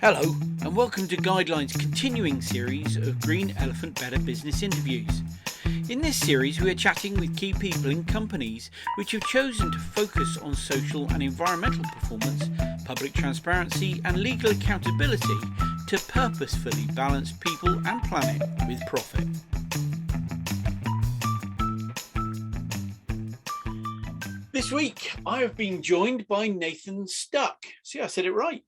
Hello, and welcome to Guideline's continuing series of Green Elephant Better Business interviews. In this series, we are chatting with key people in companies which have chosen to focus on social and environmental performance, public transparency, and legal accountability to purposefully balance people and planet with profit. This week, I have been joined by Nathan Stuck. See, I said it right.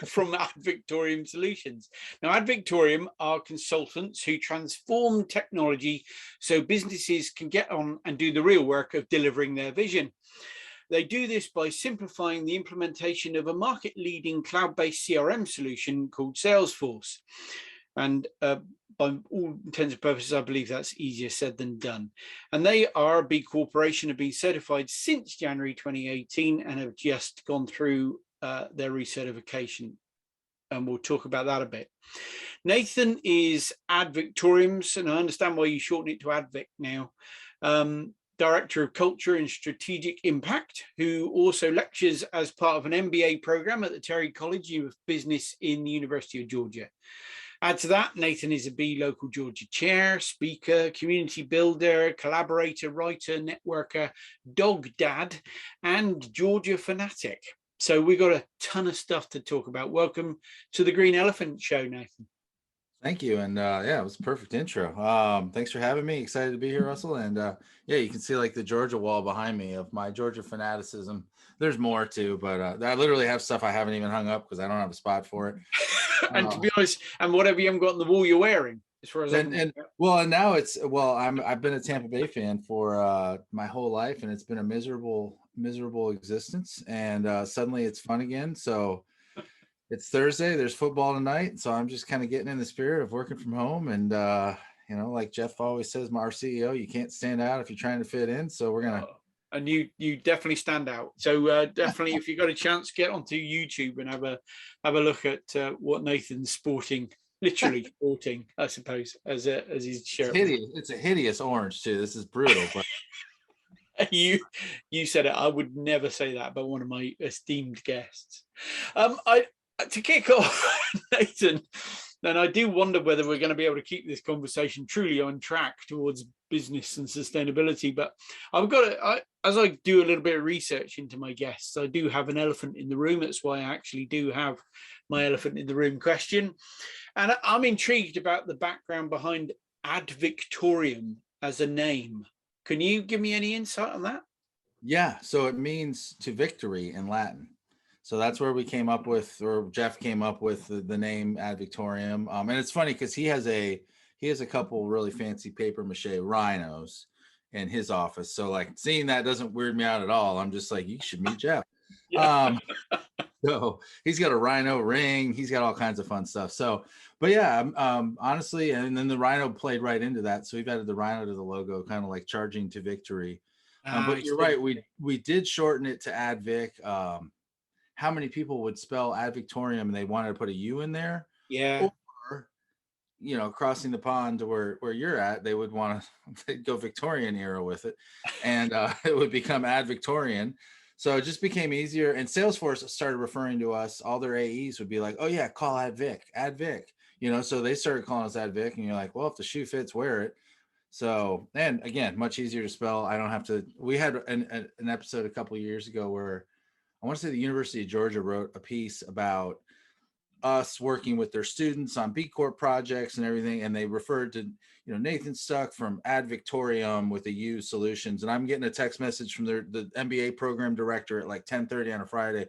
From Ad Victoriam Solutions. Now, Ad Victoriam are consultants who transform technology so businesses can get on and do the real work of delivering their vision. They do this by simplifying the implementation of a market-leading cloud-based CRM solution called Salesforce. And by all intents and purposes, I believe that's easier said than done. And they are a B Corporation, have been certified since January 2018 and have just gone through their recertification, and we'll talk about that a bit. Nathan is Ad Victoriam's, and I understand why you shorten it to AdVic now, Director of Culture and Strategic Impact, who also lectures as part of an MBA program at the Terry College of Business in the University of Georgia. Add to that, Nathan is a B Local Georgia chair, speaker, community builder, collaborator, writer, networker, dog dad, and Georgia fanatic. So we've got a ton of stuff to talk about. Welcome to the Green Elephant Show, Nathan. Thank you. And yeah, it was a perfect intro. Thanks for having me. Excited to be here, Russell. And yeah, you can see like the Georgia wall behind me of my Georgia fanaticism. There's more too, but I literally have stuff I haven't even hung up because I don't have a spot for it. And to be honest, and whatever you haven't got on the wall, you're wearing. As far as and now I've been a Tampa Bay fan for my whole life, and it's been a miserable existence. And suddenly it's fun again. So it's Thursday. There's football tonight, so I'm just kind of getting in the spirit of working from home. And you know, like Jeff always says, our CEO, you can't stand out if you're trying to fit in. So we're gonna. And you definitely stand out. So definitely, if you got a chance, get onto YouTube and have a look at what Nathan's sporting. Literally sporting, I suppose, as his shirt. It's a hideous orange too. This is brutal, but you said it. I would never say that about one of my esteemed guests. To kick off, Nathan, then I do wonder whether we're going to be able to keep this conversation truly on track towards business and sustainability. But I've got as I do a little bit of research into my guests, I do have an elephant in the room. That's why I actually do have my elephant in the room question. And I'm intrigued about the background behind Ad Victoriam as a name. Can you give me any insight on that? Yeah, so it means to victory in Latin. So that's where we came up with, or Jeff came up with the name Ad Victoriam. And it's funny because he has a couple really fancy paper mache rhinos in his office. So like seeing that doesn't weird me out at all. I'm just like, you should meet Jeff. Yeah. So he's got a rhino ring. He's got all kinds of fun stuff. So, but yeah, honestly, and then the rhino played right into that. So we've added the rhino to the logo, kind of like charging to victory. But you're right. We did shorten it to AdVic. How many people would spell Ad Victoriam and they wanted to put a U in there? Yeah. Or, you know, crossing the pond to where you're at, they would want to go Victorian era with it. And it would become Ad Victorian. So it just became easier. And Salesforce started referring to us, all their AEs would be like, oh yeah, call AdVic. You know, so they started calling us AdVic, and you're like, well, if the shoe fits, wear it. So, and again, much easier to spell. I don't have to, we had an episode a couple of years ago where I want to say the University of Georgia wrote a piece about us working with their students on B Corp projects and everything. And they referred to, you know, Nathan Stuck from Ad Victoriam with the U Solutions. And I'm getting a text message from the MBA program director at like 10:30 on a Friday.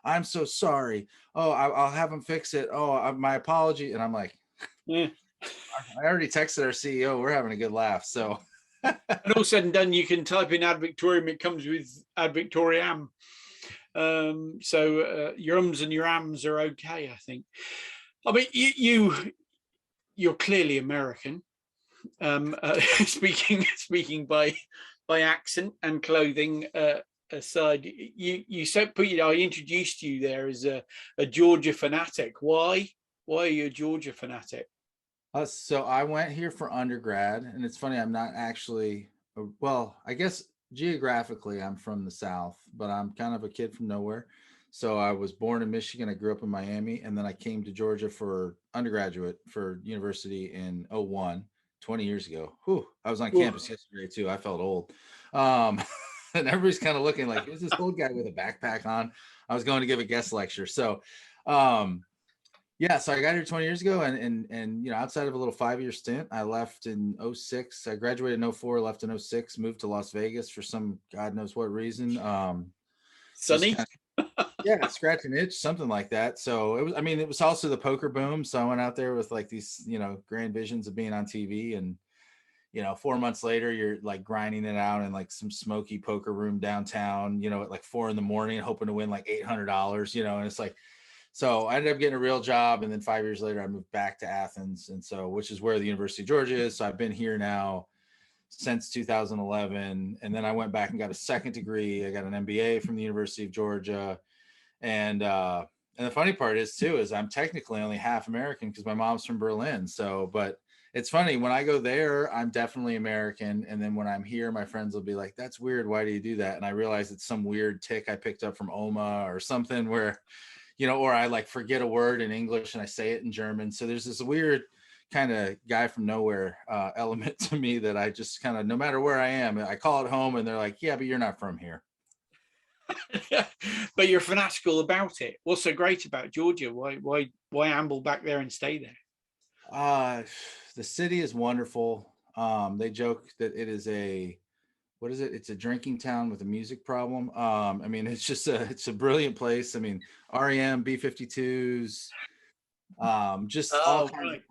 I'm so sorry. Oh, I'll have them fix it. Oh, my apology. And I'm like, yeah. I already texted our CEO. We're having a good laugh. So, and all said and done, you can type in Ad Victoriam. It comes with Ad Victoriam. So your ums and your ams are okay, I think. I mean, you're clearly American. Speaking by accent and clothing aside, you said I introduced you there as a Georgia fanatic. Why are you a Georgia fanatic? So I went here for undergrad, and it's funny, I'm not actually, well, I guess geographically I'm from the South, but I'm kind of a kid from nowhere. So I was born in Michigan. I grew up in Miami, and then I came to Georgia for undergraduate for university in '01, 20 years ago. Whew, I was on Ooh. campus yesterday too. I felt old. Um, and everybody's kind of looking like, who's this old guy with a backpack on? I was going to give a guest lecture. So um, yeah, so I got here 20 years ago, and you know, outside of a little 5-year stint, I left in '06. I graduated in '04, left in '06, moved to Las Vegas for some God knows what reason. Just Sunny. kind of, yeah, scratch an itch, something like that. So it was, I mean, it was also the poker boom. So I went out there with like these, you know, grand visions of being on TV, and you know, 4 months later, you're like grinding it out in like some smoky poker room downtown, you know, at like 4 in the morning, hoping to win like $800, you know, and it's like, so I ended up getting a real job. And then 5 years later, I moved back to Athens. And so, which is where the University of Georgia is. So I've been here now since 2011. And then I went back and got a second degree. I got an MBA from the University of Georgia. And the funny part is too, is I'm technically only half American because my mom's from Berlin. So, but it's funny when I go there, I'm definitely American. And then when I'm here, my friends will be like, that's weird. Why do you do that? And I realize it's some weird tick I picked up from Oma or something where, you know, or I like forget a word in English and I say it in German. So there's this weird kind of guy from nowhere element to me that I just kind of, no matter where I am, I call it home and they're like, yeah, but you're not from here. But you're fanatical about it. What's so great about Georgia? Why amble back there and stay there? Uh, the city is wonderful. They joke that it is a, what is it? It's a drinking town with a music problem. I mean, it's a brilliant place. I mean, REM, B-52s, just Oh, right.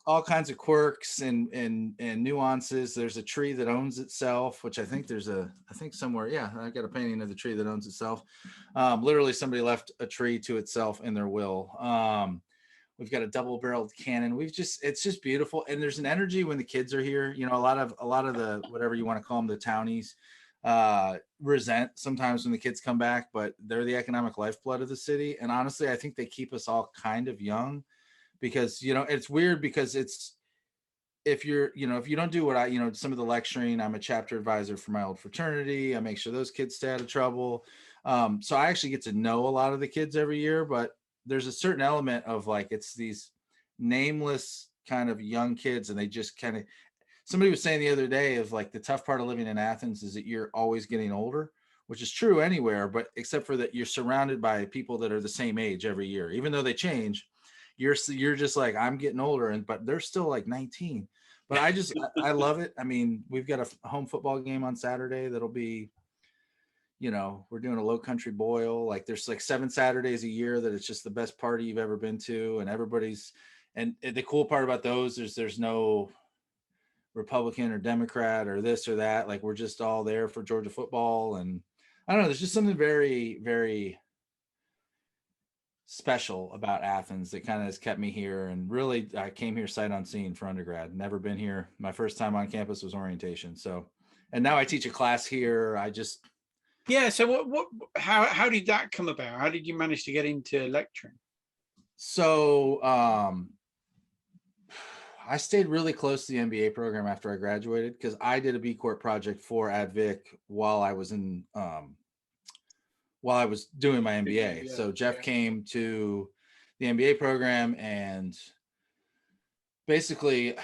all kinds of quirks and nuances. There's a tree that owns itself, which I think somewhere, yeah, I got a painting of the tree that owns itself. Literally somebody left a tree to itself in their will. We've got a double-barreled cannon. It's just beautiful. And there's an energy when the kids are here. You know, a lot of the, whatever you want to call them, the townies, resent sometimes when the kids come back, but they're the economic lifeblood of the city. And honestly, I think they keep us all kind of young because, you know, it's weird because it's, if you're, you know, if you don't do what I, you know, some of the lecturing, I'm a chapter advisor for my old fraternity. I make sure those kids stay out of trouble. So I actually get to know a lot of the kids every year, but there's a certain element of like, it's these nameless kind of young kids. And they just kind of, somebody was saying the other day of like, the tough part of living in Athens is that you're always getting older, which is true anywhere, but except for that you're surrounded by people that are the same age every year, even though they change. You're just like, I'm getting older, and but they're still like 19. But I love it. I mean, we've got a home football game on Saturday that'll be, you know, we're doing a low country boil. Like there's like 7 Saturdays a year that it's just the best party you've ever been to, and everybody's, and the cool part about those is there's no Republican or Democrat or this or that. Like we're just all there for Georgia football, and I don't know. There's just something very, very special about Athens that kind of has kept me here. And really, I came here sight unseen for undergrad. Never been here. My first time on campus was orientation. So, and now I teach a class here. Yeah. So how did that come about? How did you manage to get into lecturing? So, I stayed really close to the MBA program after I graduated because I did a B Corp project for Ad Vic while I was doing my MBA. Yeah. So Jeff Yeah. came to the MBA program, and basically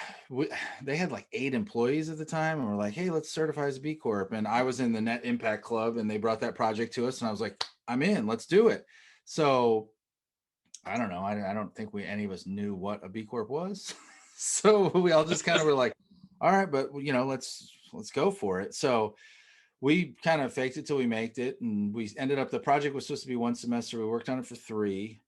they had like 8 employees at the time, and we're like, hey, let's certify as a B Corp. And I was in the Net Impact Club, and they brought that project to us, and I was like, I'm in, let's do it. So I don't know. I don't think any of us knew what a B Corp was. So we all just kind of were like, all right, but you know, let's go for it. So we kind of faked it till we made it, and we ended up, the project was supposed to be 1 semester. We worked on it for 3.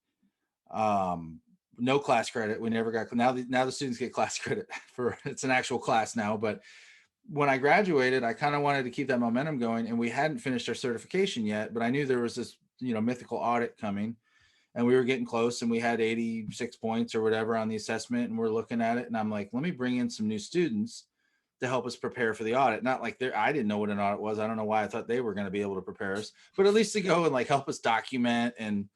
No class credit. We never got, now the students get class credit for, it's an actual class now. But when I graduated, I kind of wanted to keep that momentum going, and we hadn't finished our certification yet, but I knew there was this, you know, mythical audit coming, and we were getting close, and we had 86 points or whatever on the assessment, and we're looking at it, and I'm like, let me bring in some new students to help us prepare for the audit. Not like I didn't know what an audit was. I don't know why I thought they were going to be able to prepare us, but at least to go and like help us document. And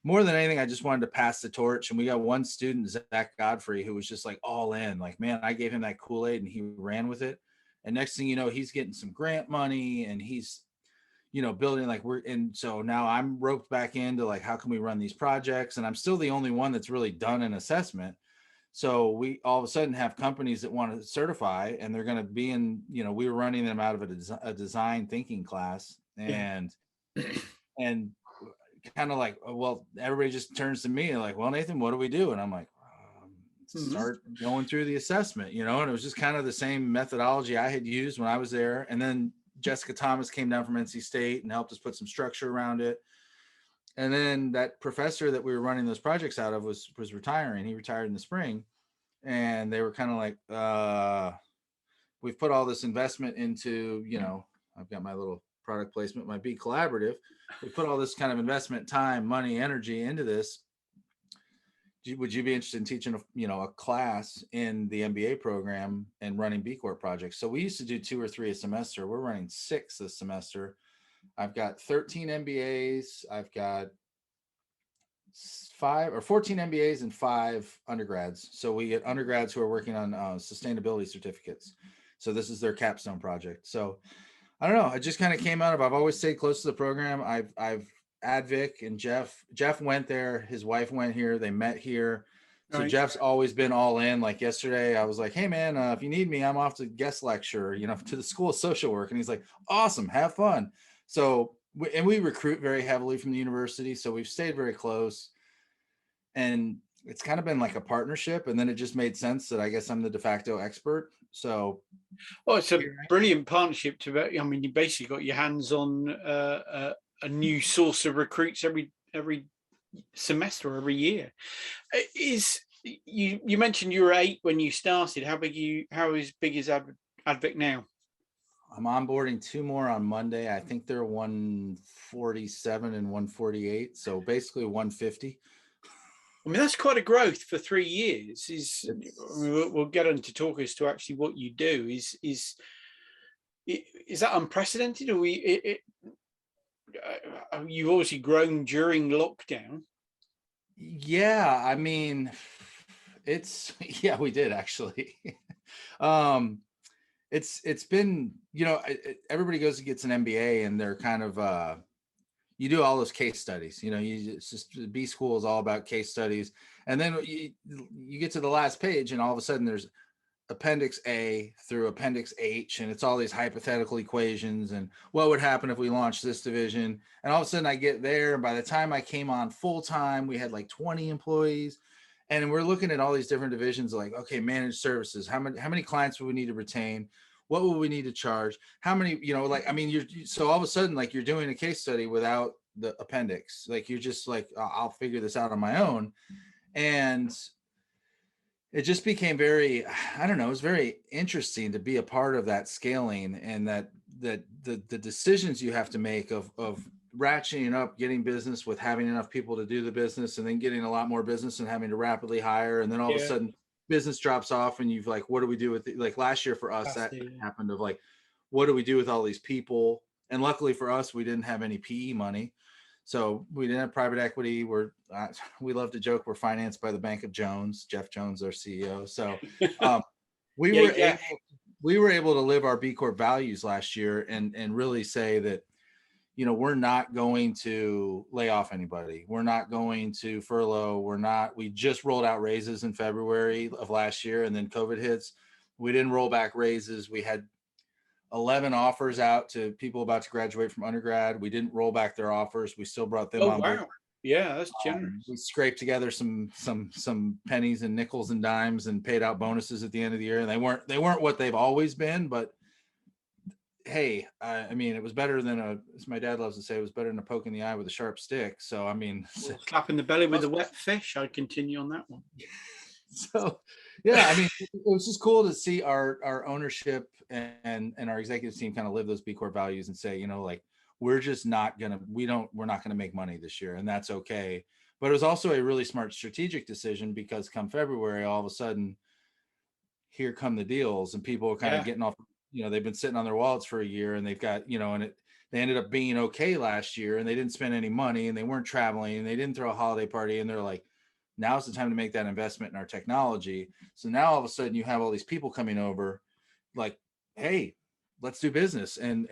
more than anything, I just wanted to pass the torch. And we got one student, Zach Godfrey, who was just like all in. Like, man, I gave him that Kool-Aid and he ran with it. And next thing you know, he's getting some grant money, and he's, building, like and so now I'm roped back into like, how can we run these projects? And I'm still the only one that's really done an assessment. So we all of a sudden have companies that want to certify, and they're going to be in, we were running them out of a design thinking class, Yeah. and kind of like, well, everybody just turns to me and like, well, Nathan, what do we do? And I'm like, start going through the assessment, and it was just kind of the same methodology I had used when I was there. And then Jessica Thomas came down from NC State and helped us put some structure around it. And then that professor that we were running those projects out of was retiring. He retired in the spring, and they were kind of like, we've put all this investment into, I've got my little product placement, my B Collaborative. We put all this kind of investment, time, money, energy into this. Would you be interested in teaching a class in the MBA program and running B Corp projects? So we used to do 2 or 3 a semester. We're running 6 this semester. I've got 13 MBAs. I've got 14 MBAs and 5 undergrads. So we get undergrads who are working on sustainability certificates. So this is their capstone project. So I don't know. It just kind of came out of, I've always stayed close to the program. I've Ad Vic and Jeff went there. His wife went here. They met here. So right. Jeff's always been all in. Like yesterday, I was like, hey man, if you need me, I'm off to guest lecture, to the School of Social Work. And he's like, awesome, have fun. So, we recruit very heavily from the university. So we've stayed very close, and it's kind of been like a partnership. And then it just made sense that I guess I'm the de facto expert. So, well, it's a brilliant partnership you basically got your hands on a new source of recruits every semester, every year. You mentioned you were 8 when you started. How big is Ad Vic now? I'm onboarding 2 more on Monday. I think they're 147 and 148, so basically 150. That's quite a growth for 3 years. We'll get on to talk as to actually what you do. Is that unprecedented? Or you've obviously grown during lockdown. Yeah, we did actually. It's been, everybody goes and gets an MBA, and they're kind of, you do all those case studies, it's just, B school is all about case studies. And then you get to the last page, and all of a sudden there's Appendix A through Appendix H, and it's all these hypothetical equations and what would happen if we launched this division. And all of a sudden I get there, and by the time I came on full time, we had like 20 employees, and we're looking at all these different divisions, like, okay, managed services, how many clients would we need to retain? What would we need to charge? How many, so all of a sudden, like, you're doing a case study without the appendix. Like, you're just like, I'll figure this out on my own. And it just became very, I don't know, it was very interesting to be a part of that scaling, and that the decisions you have to make of ratcheting up, getting business with having enough people to do the business, and then getting a lot more business and having to rapidly hire. And then all of a sudden business drops off, and you've like, what do we do with it? Like last year for us, that happened of like, what do we do with all these people? And luckily for us, we didn't have any PE money. So we didn't have private equity. We love to joke we're financed by the Bank of Jones. Jeff Jones, our CEO. So we were able to live our B Corp values last year, and really say that, we're not going to lay off anybody. We're not going to furlough. We just rolled out raises in February of last year, and then COVID hits. We didn't roll back raises. We had 11 offers out to people about to graduate from undergrad. We didn't roll back their offers. We still brought them on board. Yeah, that's generous. We scraped together some pennies and nickels and dimes and paid out bonuses at the end of the year. And they weren't what they've always been, but hey, it was better than as my dad loves to say, it was better than a poke in the eye with a sharp stick. So slap in the belly with a wet fish. I'd continue on that one. So yeah, it was just cool to see our ownership and our executive team kind of live those B Corp values and say, like, we're not gonna make money this year, and that's okay. But it was also a really smart strategic decision, because come February, all of a sudden, here come the deals, and people are kind of getting off. They've been sitting on their wallets for a year, and they've got, they ended up being okay last year, and they didn't spend any money, and they weren't traveling, and they didn't throw a holiday party, and they're like, now's the time to make that investment in our technology. So now all of a sudden you have all these people coming over, like, hey, let's do business. And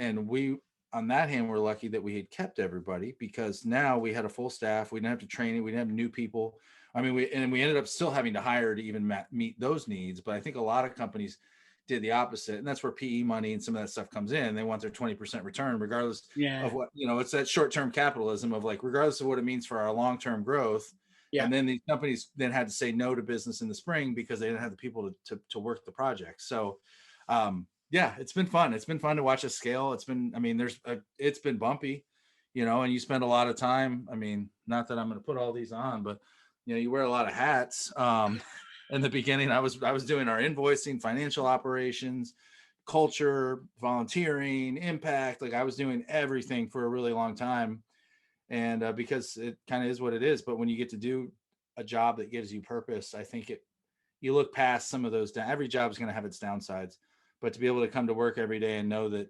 on that hand, we're lucky that we had kept everybody, because now we had a full staff. We didn't have to train it. We didn't have new people. I mean, we ended up still having to hire to even meet those needs. But I think a lot of companies did the opposite, and that's where PE money and some of that stuff comes in. They want their 20% return, regardless Yeah. of what, it's that short-term capitalism of like, regardless of what it means for our long-term growth. Yeah. And then these companies then had to say no to business in the spring because they didn't have the people to work the project. So, yeah, it's been fun. It's been fun to watch us scale. It's been, I mean, it's been bumpy, and you spend a lot of time. I mean, not that I'm going to put all these on, but you wear a lot of hats. In the beginning, I was doing our invoicing, financial operations, culture, volunteering, impact. Like I was doing everything for a really long time. And because it kind of is what it is. But when you get to do a job that gives you purpose, I think you look past some of those down. Every job is going to have its downsides, but to be able to come to work every day and know that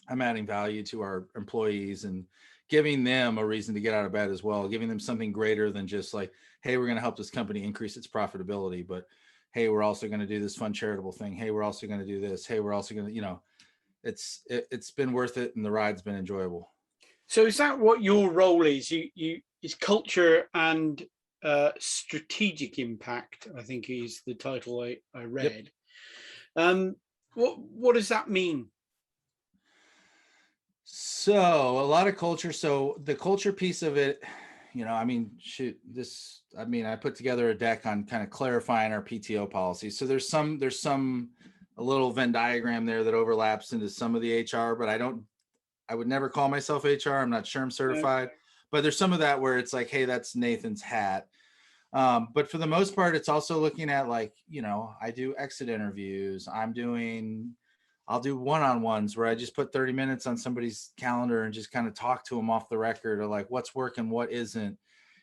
I'm adding value to our employees and giving them a reason to get out of bed as well, giving them something greater than just like, hey, we're going to help this company increase its profitability, but hey, we're also going to do this fun charitable thing. Hey, we're also going to do this. Hey, we're also going to, it's been worth it, and the ride's been enjoyable. So is that what your role is? Is culture and strategic impact, I think is the title I read. Yep. What does that mean? So a lot of culture. So the culture piece of it, I mean, I put together a deck on kind of clarifying our PTO policies. So there's a little Venn diagram there that overlaps into some of the HR, but I would never call myself HR. I'm not sure I'm certified, but there's some of that where it's like, hey, that's Nathan's hat. But for the most part, it's also looking at like, I do exit interviews. I'll do one-on-ones where I just put 30 minutes on somebody's calendar and just kind of talk to them off the record, or like what's working, what isn't,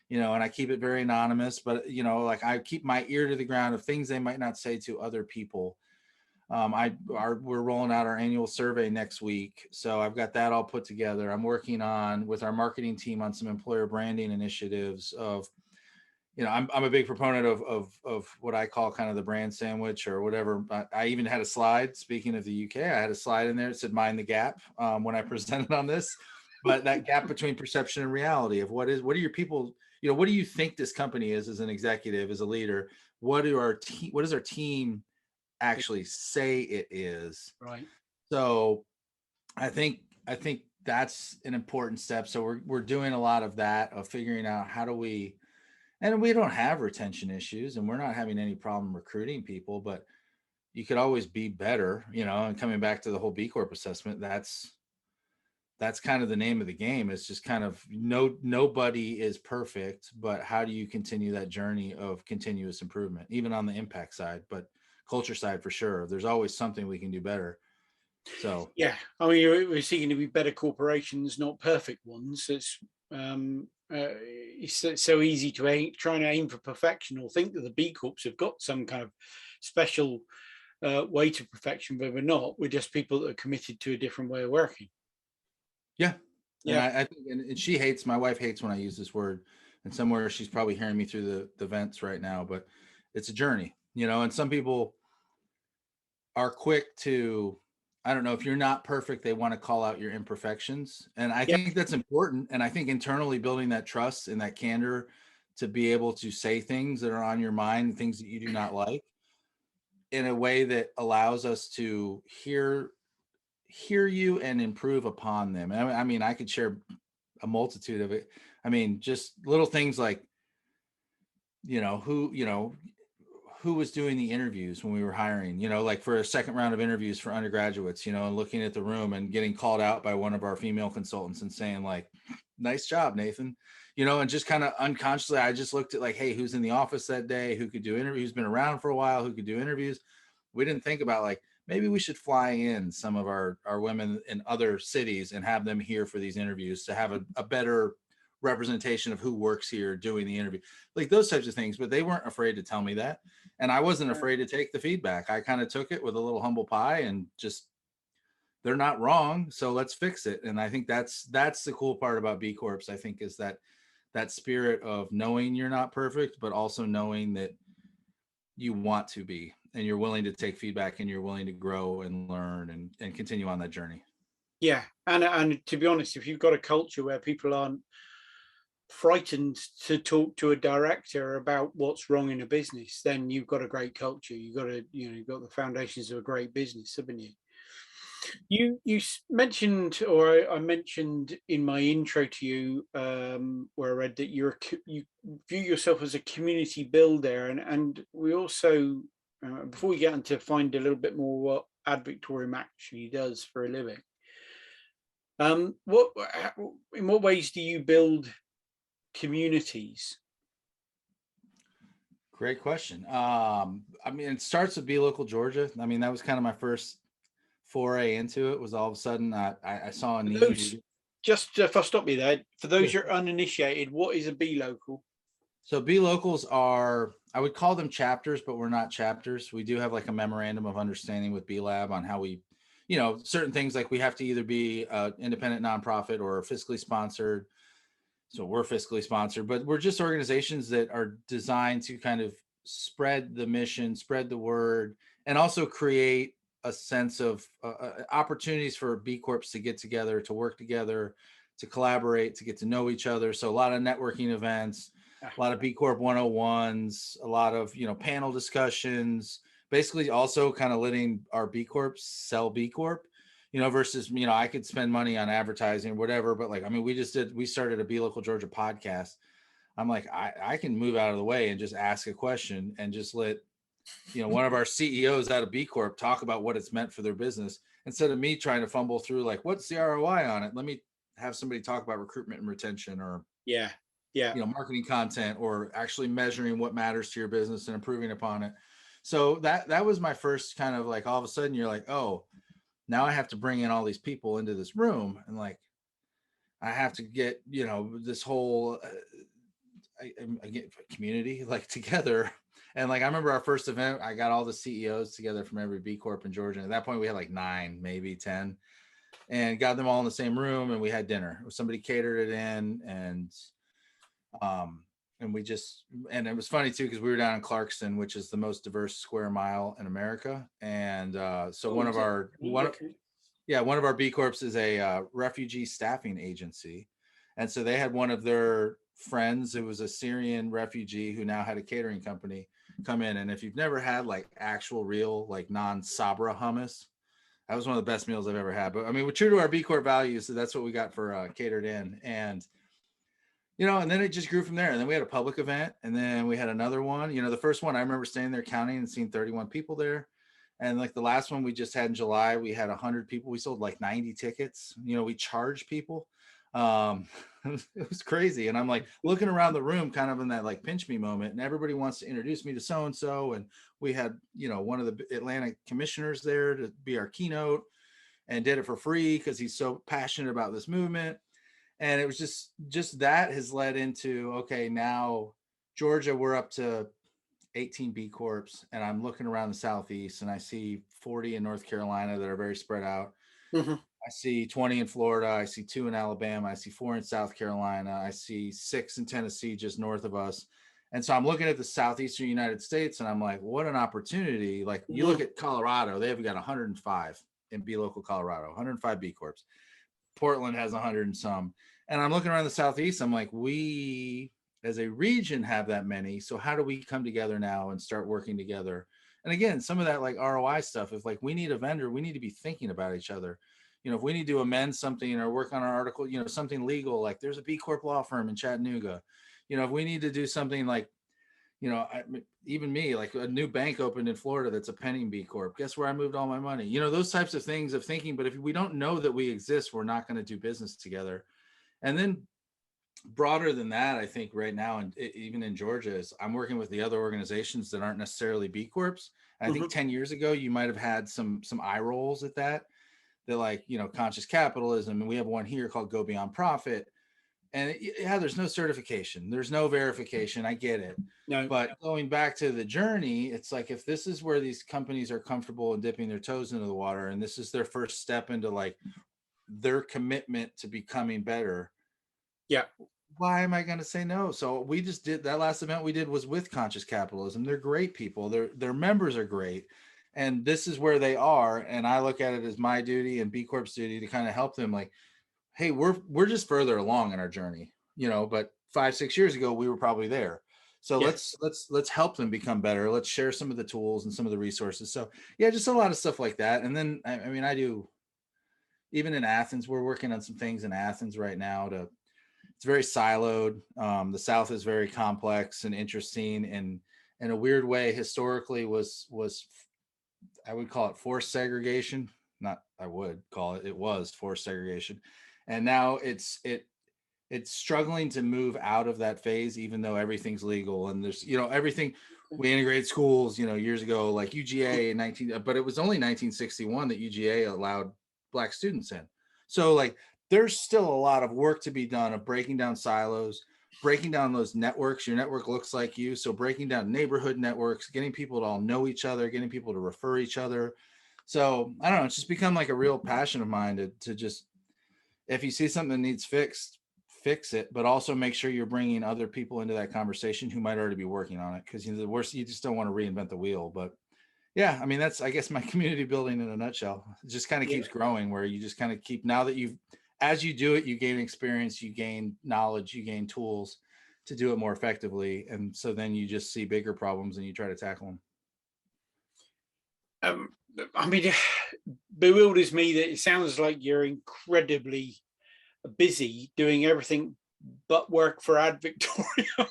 and I keep it very anonymous, but like I keep my ear to the ground of things they might not say to other people. We're rolling out our annual survey next week. So I've got that all put together. I'm working with our marketing team on some employer branding initiatives of, I'm a big proponent of what I call kind of the brand sandwich or whatever. I even had a slide, speaking of the UK, I had a slide in there that said mind the gap when I presented on this, but that gap between perception and reality of what are your people, what do you think this company is as an executive, as a leader? What does our team actually say it is? Right. So I think that's an important step. So we're doing a lot of that, of figuring out and we don't have retention issues, and we're not having any problem recruiting people, but you could always be better, and coming back to the whole B Corp assessment, that's kind of the name of the game. It's just kind of nobody is perfect, but how do you continue that journey of continuous improvement, even on the impact side, but culture side for sure. There's always something we can do better. So, yeah, I mean, we're seeking to be better corporations, not perfect ones. It's so easy to try and aim for perfection, or think that the B Corps have got some kind of special way to perfection, but we're not. We're just people that are committed to a different way of working. Yeah. And I think, and my wife hates when I use this word, and somewhere she's probably hearing me through the vents right now, but it's a journey, and some people are quick to, I don't know, if you're not perfect, they want to call out your imperfections. And I think that's important. And I think internally building that trust and that candor to be able to say things that are on your mind, things that you do not like, in a way that allows us to hear you and improve upon them. I mean, I could share a multitude of it. I mean, just little things like, who was doing the interviews when we were hiring, like for a second round of interviews for undergraduates, and looking at the room and getting called out by one of our female consultants and saying like, nice job, Nathan, and just kind of unconsciously, I just looked at like, hey, who's in the office that day, who could do interviews, been around for a while, who could do interviews. We didn't think about like, maybe we should fly in some of our women in other cities and have them here for these interviews to have a better representation of who works here doing the interview, like those types of things. But they weren't afraid to tell me that, and I wasn't afraid to take the feedback. I kind of took it with a little humble pie and just, they're not wrong, so let's fix it. And I think that's the cool part about B Corps, I think, is that spirit of knowing you're not perfect, but also knowing that you want to be, and you're willing to take feedback, and you're willing to grow and learn and continue on that journey. Yeah, and to be honest, if you've got a culture where people aren't frightened to talk to a director about what's wrong in a business, then you've got a great culture. You've got you've got the foundations of a great business, haven't you? You mentioned, or I mentioned in my intro to you, where I read that you view yourself as a community builder, and we also, before we get into find a little bit more what Ad Victoriam actually does for a living, what in what ways do you build communities? Great question. I mean, it starts with Be Local Georgia. I mean, that was kind of my first foray into it. Was all of a sudden I saw a For need. those, just if I stop you there, for those Yeah. who are uninitiated, what is a B local? So B locals are, I would call them chapters, but we're not chapters. We do have like a memorandum of understanding with B Lab on how we, certain things like we have to either be an independent nonprofit or fiscally sponsored. So we're fiscally sponsored, but we're just organizations that are designed to kind of spread the mission, spread the word, and also create a sense of opportunities for B Corps to get together, to work together, to collaborate, to get to know each other. So a lot of networking events, a lot of B Corp 101s, a lot of, panel discussions, basically also kind of letting our B Corps sell B Corp, versus, I could spend money on advertising or whatever. But like, I mean, we started a Be Local Georgia podcast. I'm like, I can move out of the way and just ask a question and just let, one of our CEOs out of B Corp talk about what it's meant for their business instead of me trying to fumble through like, what's the ROI on it? Let me have somebody talk about recruitment and retention, or, Yeah, yeah, marketing content, or actually measuring what matters to your business and improving upon it. So that was my first kind of like, all of a sudden you're like, oh, now I have to bring in all these people into this room, and like I have to get, this whole I get community like together. And like I remember our first event, I got all the CEOs together from every B Corp in Georgia. At that point, we had like 9, maybe 10, and got them all in the same room, and we had dinner. Somebody catered it in, um, and we just, and it was funny too because we were down in Clarkston, which is the most diverse square mile in America, and so oh, is it? Okay. one of our B Corps is a refugee staffing agency. And so they had one of their friends who was a Syrian refugee who now had a catering company come in. And if you've never had like actual real, like non-Sabra hummus, that was one of the best meals I've ever had. But I mean, we're true to our B Corp values. So that's what we got for catered in. And, and then it just grew from there. And then we had a public event, and then we had another one. The first one, I remember staying there counting and seeing 31 people there. And like the last one we just had in July, we had 100 people. We sold like 90 tickets. We charged people. Um, it was crazy. And I'm like looking around the room kind of in that like pinch me moment, and everybody wants to introduce me to so-and-so. And we had, one of the Atlanta commissioners there to be our keynote, and did it for free because he's so passionate about this movement. And it was just that has led into, okay, now Georgia, we're up to 18 B Corps, and I'm looking around the Southeast, and I see 40 in North Carolina that are very spread out. Mm-hmm. I see 20 in Florida. I see 2 in Alabama. I see 4 in South Carolina. I see 6 in Tennessee, just north of us. And so I'm looking at the Southeastern United States, and I'm like, what an opportunity. Like you look at Colorado, they've got 105 in B Local Colorado, 105 B Corps. Portland has 100 and some. And I'm looking around the Southeast. I'm like, we as a region have that many. So how do we come together now and start working together? And again, some of that like ROI stuff, if like we need a vendor, we need to be thinking about each other. If we need to amend something or work on an article, something legal, like there's a B Corp law firm in Chattanooga. If we need to do something like, even me, like a new bank opened in Florida that's a pending B Corp. Guess where I moved all my money? Those types of things of thinking. But if we don't know that we exist, we're not going to do business together. And then broader than that, I think right now, and even in Georgia, is I'm working with the other organizations that aren't necessarily B Corps. I think 10 years ago, you might have had some eye rolls at that. They're like, conscious capitalism. And we have one here called Go Beyond Profit. And there's no certification. There's no verification. I get it. No. But going back to the journey, it's like, if this is where these companies are comfortable in dipping their toes into the water, and this is their first step into like their commitment to becoming better. Yeah. Why am I going to say no? So we just did that last event we did was with Conscious Capitalism. They're great people. Their members are great. and this is where they are. And I look at it as my duty and B Corp's duty to kind of help them, like, hey, we're just further along in our journey, but 5-6 years ago we were probably there. So Yeah. let's help them become better. Let's share some of the tools and some of the resources. So yeah, just a lot of stuff like that. And then I mean, I do, even in Athens, we're working on some things in Athens right now to, it's very siloed. The South is very complex and interesting, and in a weird way, historically was I would call it forced segregation. Not I would call it, it was forced segregation, and now it's struggling to move out of that phase, even though everything's legal and there's everything. We integrated schools years ago, like UGA in 19, but it was only 1961 that UGA allowed Black students in. So like there's still a lot of work to be done of breaking down silos, breaking down those networks. Your network looks like you, so breaking down neighborhood networks, getting people to all know each other, getting people to refer each other. So I don't know, it's just become like a real passion of mine to just, if you see something that needs fixed, fix it, but also make sure you're bringing other people into that conversation who might already be working on it, because the worst, you just don't want to reinvent the wheel. But yeah, I mean, that's, I guess, my community building in a nutshell. It just kind of Yeah. keeps growing, where you just kind of keep, now that you've, as you do it, you gain experience, you gain knowledge, you gain tools to do it more effectively, and so then you just see bigger problems and you try to tackle them. I mean, bewilders me that it sounds like you're incredibly busy doing everything but work for Ad Victoriam.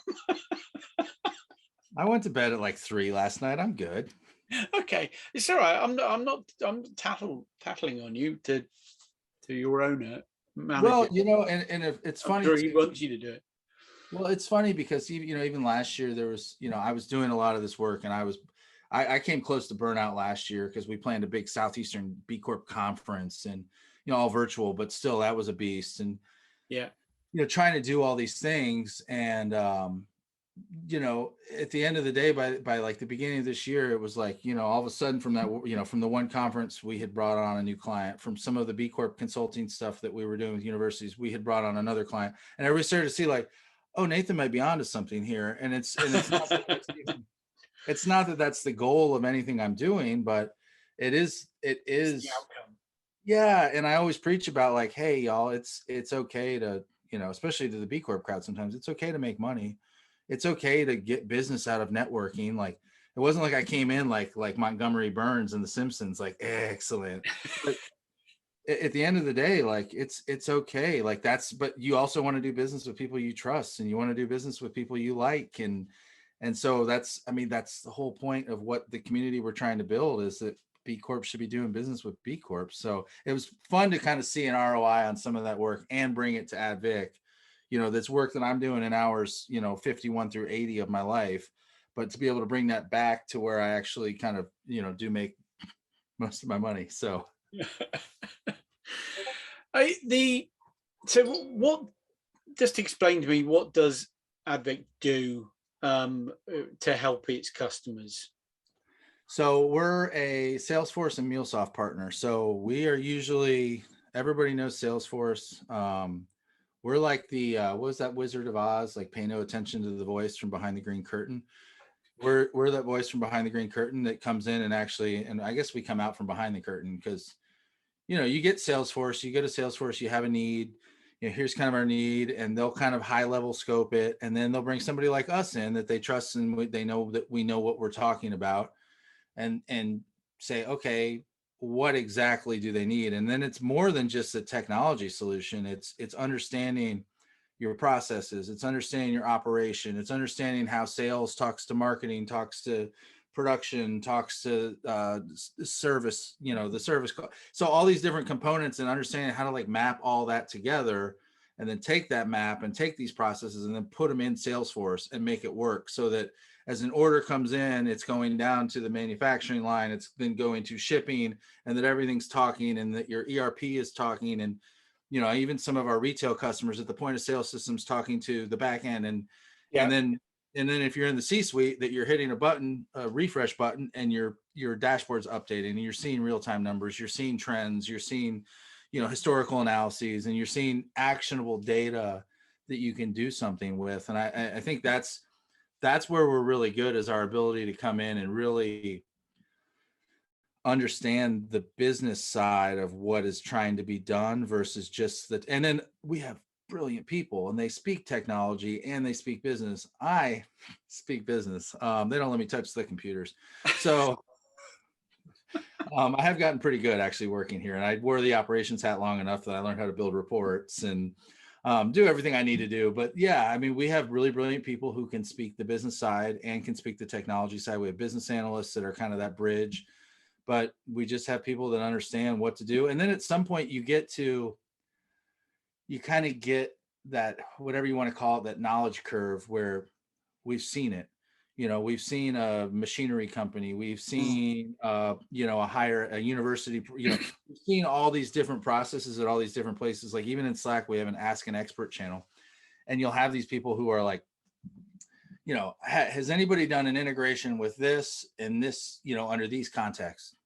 I went to bed at like 3 last night. I'm good. Okay, it's all right. I'm tattling on you to your owner, Well, manager. and if it's I'm funny sure he too. wants you to do it. Well, it's funny because even last year there was, I was doing a lot of this work, and I came close to burnout last year because we planned a big Southeastern B Corp conference, and all virtual, but still that was a beast. And Yeah. trying to do all these things, and at the end of the day, by like the beginning of this year, it was like, all of a sudden from that, from the one conference, we had brought on a new client. From some of the B Corp consulting stuff that we were doing with universities, we had brought on another client, and everybody started to see like, oh, Nathan might be onto something here. And it's not that it's not that that's the goal of anything I'm doing, but it is It's the outcome. yeah. And I always preach about like, hey y'all, it's okay to, especially to the B Corp crowd, sometimes it's okay to make money. It's okay to get business out of networking. Like, it wasn't like I came in like Montgomery Burns and The Simpsons, like excellent. But at the end of the day, like it's okay. Like but you also want to do business with people you trust, and you want to do business with people you like. And so that's the whole point of what the community we're trying to build, is that B Corp should be doing business with B Corp. So it was fun to kind of see an ROI on some of that work and bring it to AdVic. That's work that I'm doing in hours, 51 through 80 of my life, but to be able to bring that back to where I actually kind of, do make most of my money. So So what? Just explain to me, what does Advic do to help its customers? So we're a Salesforce and MuleSoft partner. So we are usually, everybody knows Salesforce. We're like the what was that Wizard of Oz? Like, pay no attention to the voice from behind the green curtain. We're that voice from behind the green curtain that comes in and actually, and I guess we come out from behind the curtain, because you get Salesforce, you go to Salesforce, you have a need, here's kind of our need, and they'll kind of high level scope it, and then they'll bring somebody like us in that they trust, and they know that we know what we're talking about, and say, okay, what exactly do they need? And then it's more than just a technology solution. It's understanding your processes, it's understanding your operation, it's understanding how sales talks to marketing, talks to production, talks to service, the service call. So all these different components, and understanding how to like map all that together, and then take that map and take these processes and then put them in Salesforce and make it work, so that as an order comes in, it's going down to the manufacturing line, it's then going to shipping, and that everything's talking, and that your ERP is talking, and even some of our retail customers at the point of sale systems talking to the back end, Yeah. and then if you're in the C-suite, that you're hitting a button, a refresh button, and your dashboard's updating, and you're seeing real-time numbers, you're seeing trends, you're seeing, historical analyses, and you're seeing actionable data that you can do something with. And I think that's where we're really good, is our ability to come in and really understand the business side of what is trying to be done versus just that. And then we have brilliant people and they speak technology and they speak business. I speak business. They don't let me touch the computers. So I have gotten pretty good actually working here, and I wore the operations hat long enough that I learned how to build reports and do everything I need to do. But yeah, I mean, we have really brilliant people who can speak the business side and can speak the technology side. We have business analysts that are kind of that bridge, but we just have people that understand what to do. And then at some point you kind of get that, whatever you want to call it, that knowledge curve where we've seen it. We've seen a machinery company, we've seen a university, we've seen all these different processes at all these different places. Like even in Slack, we have an Ask an Expert channel, and you'll have these people who are like, has anybody done an integration with this and this, under these contexts?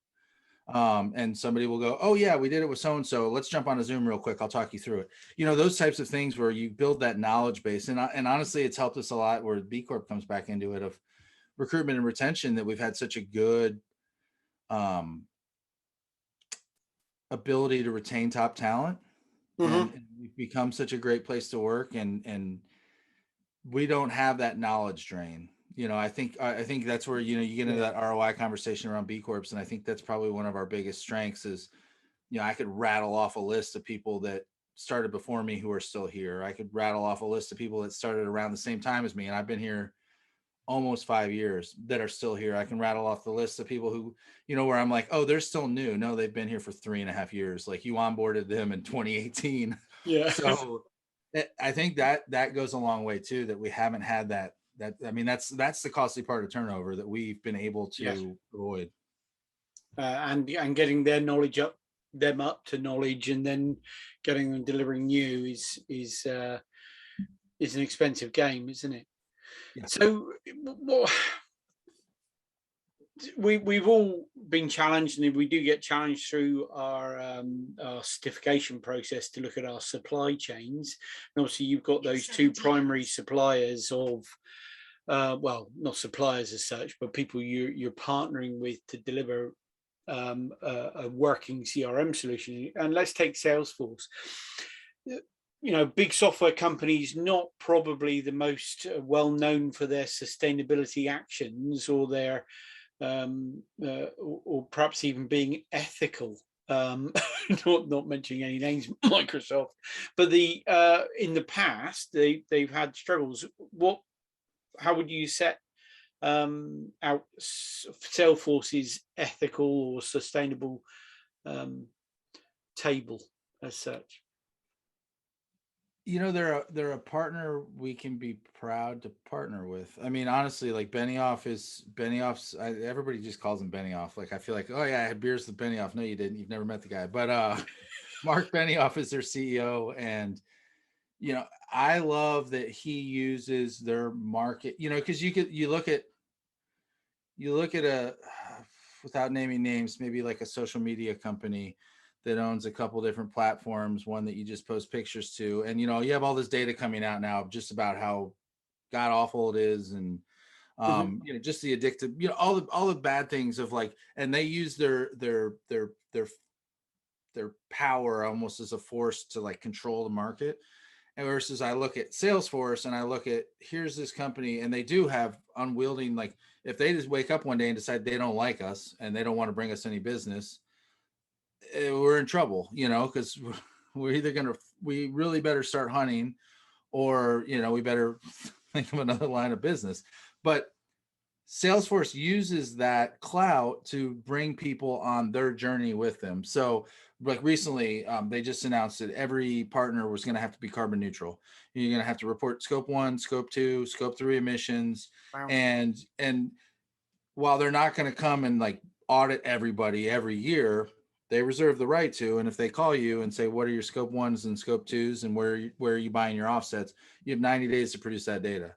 And somebody will go, oh yeah, we did it with so-and-so. Let's jump on a Zoom real quick. I'll talk you through it. Those types of things where you build that knowledge base. And honestly, it's helped us a lot where B Corp comes back into it, of recruitment and retention, that we've had such a good ability to retain top talent. And we've become such a great place to work, and we don't have that knowledge drain. I think that's where, you get into that ROI conversation around B Corps. And I think that's probably one of our biggest strengths is, I could rattle off a list of people that started before me who are still here. I could rattle off a list of people that started around the same time as me, and I've been here almost 5 years, that are still here. I can rattle off the list of people who, where I'm like, oh, they're still new. No, they've been here for 3.5 years. Like, you onboarded them in 2018. Yeah. So I think that goes a long way too, that we haven't had that, I mean, that's the costly part of turnover that we've been able to avoid. And getting their knowledge them up to knowledge, and then getting them delivering new is an expensive game, isn't it? Yeah. So we've all been challenged, and we do get challenged through our certification process to look at our supply chains. And obviously you've got those two primary suppliers of well, not suppliers as such, but people you're partnering with to deliver a working CRM solution. And let's take Salesforce. Big software companies, not probably the most well known for their sustainability actions, or their or perhaps even being ethical. Not mentioning any names, Microsoft, but in the past they've had struggles. How would you set out Salesforce's ethical or sustainable table as such? They're a partner we can be proud to partner with. I mean, honestly, like Benioff's, everybody just calls him Benioff. Like, I feel like, oh yeah, I had beers with Benioff. No, you didn't. You've never met the guy. But Mark Benioff is their CEO, and I love that he uses their market, because you look at a, without naming names, maybe like a social media company that owns a couple different platforms, one that you just post pictures to, and you have all this data coming out now just about how god awful it is, and just the addictive, all the bad things of like, and they use their power almost as a force to like control the market. And versus I look at Salesforce and I look at, here's this company, and they do have unwielding, like if they just wake up one day and decide they don't like us and they don't want to bring us any business, we're in trouble, because we really better start hunting, or, we better think of another line of business. But Salesforce uses that clout to bring people on their journey with them. So like recently, they just announced that every partner was going to have to be carbon neutral. You're going to have to report scope 1, scope 2, scope 3 emissions. Wow. And while they're not going to come and like audit everybody every year, they reserve the right to. And if they call you and say, what are your scope 1s and scope 2s and where are you buying your offsets, you have 90 days to produce that data.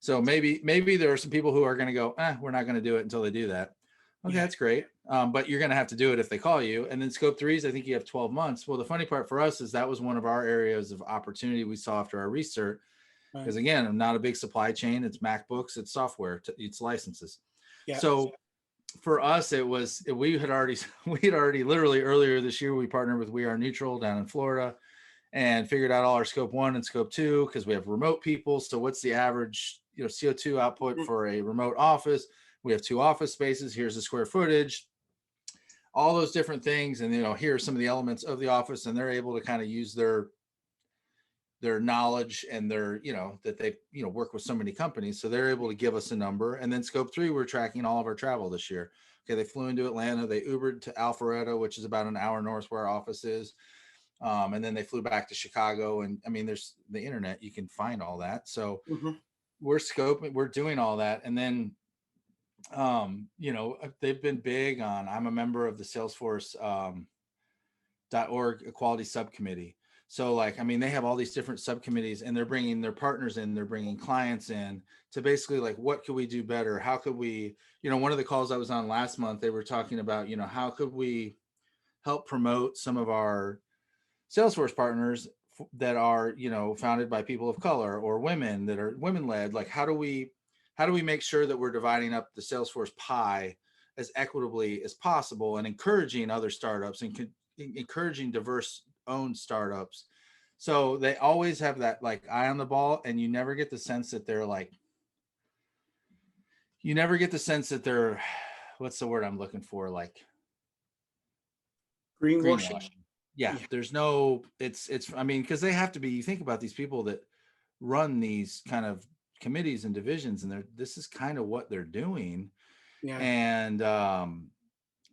So maybe there are some people who are going to go, we're not going to do it until they do that. Okay, that's great. But you're going to have to do it if they call you. And then scope 3s, I think you have 12 months. Well, the funny part for us is that was one of our areas of opportunity we saw after our research. Because again, I'm not a big supply chain. It's MacBooks, it's software, it's licenses. Yeah. So for us, we had already literally earlier this year, we partnered with We Are Neutral down in Florida and figured out all our scope 1 and scope 2 because we have remote people. So what's the average, CO2 output for a remote office? We have 2 office spaces. Here's the square footage, all those different things. And, here are some of the elements of the office, and they're able to kind of use their knowledge and their, that they, work with so many companies. So they're able to give us a number. And then scope 3, we're tracking all of our travel this year. Okay. They flew into Atlanta, they Ubered to Alpharetta, which is about an hour north where our office is. And then they flew back to Chicago. And I mean, there's the internet, you can find all that. So we're scoping, we're doing all that. And then, they've been big on, I'm a member of the Salesforce .org equality subcommittee. So they have all these different subcommittees, and they're bringing their partners in, they're bringing clients in to basically what could we do better? How could we, one of the calls I was on last month, they were talking about, how could we help promote some of our Salesforce partners that are, founded by people of color or women that are women led? How do we make sure that we're dividing up the Salesforce pie as equitably as possible and encouraging other startups and encouraging diverse owned startups? So they always have that eye on the ball, and you never get the sense that they're what's the word I'm looking for? Greenwashing. Yeah. There's no, because they have to be, you think about these people that run these kind of committees and divisions, and this is kind of what they're doing. Yeah. And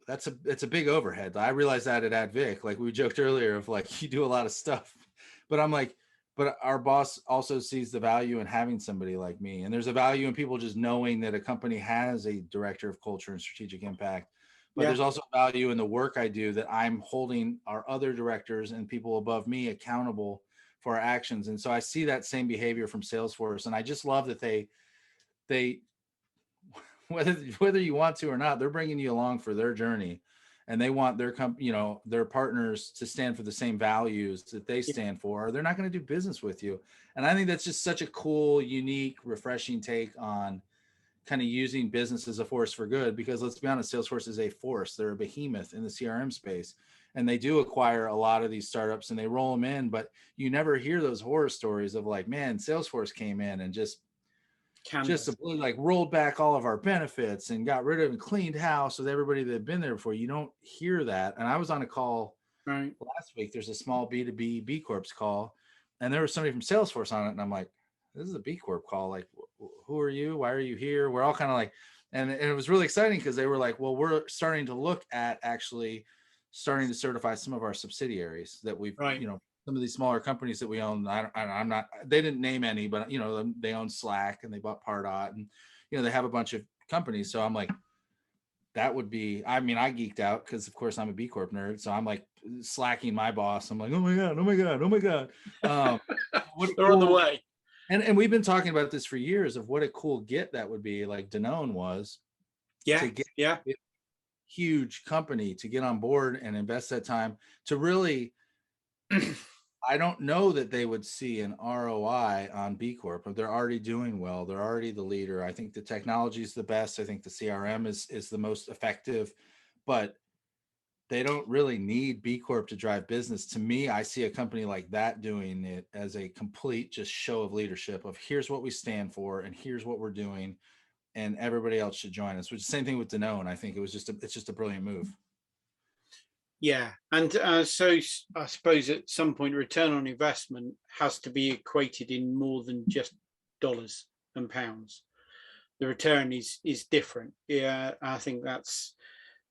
it's a big overhead. I realized that at Ad Vic, we joked earlier of you do a lot of stuff, but I'm but our boss also sees the value in having somebody like me. And there's a value in people just knowing that a company has a director of culture and strategic impact, but there's also value in the work I do, that I'm holding our other directors and people above me accountable for our actions. And so I see that same behavior from Salesforce. And I just love that they whether you want to or not, they're bringing you along for their journey, and they want their their partners to stand for the same values that they stand for, or they're not going to do business with you. And I think that's just such a cool, unique, refreshing take on kind of using business as a force for good, because let's be honest, Salesforce is a force. They're a behemoth in the CRM space, and they do acquire a lot of these startups and they roll them in, but you never hear those horror stories of man, Salesforce came in and just rolled back all of our benefits and got rid of and cleaned house with everybody that had been there before. You don't hear that. And I was on a call last week. There's a small B2B B Corps call, and there was somebody from Salesforce on it. And I'm like, this is a B Corp call. Who are you? Why are you here? We're all kind of and it was really exciting because they were well, we're starting to look at actually starting to certify some of our subsidiaries that we've, some of these smaller companies that we own. I'm not, they didn't name any, but they own Slack and they bought Pardot, and they have a bunch of companies. So I'm that would be, I geeked out because of course I'm a B Corp nerd. So I'm slacking my boss. I'm oh my God. What they're on the way. And we've been talking about this for years of what a cool get that would be, Danone was. To get a huge company to get on board and invest that time to really I don't know that they would see an ROI on B Corp, but they're already doing well. They're already the leader. I think the technology is the best. I think the CRM is the most effective, but they don't really need B Corp to drive business. To me, I see a company like that doing it as a complete just show of leadership of here's what we stand for and here's what we're doing, and everybody else should join us. Which is the same thing with Danone. I think it's just a brilliant move. Yeah, and so I suppose at some point return on investment has to be equated in more than just dollars and pounds. The return is different. Yeah, I think that's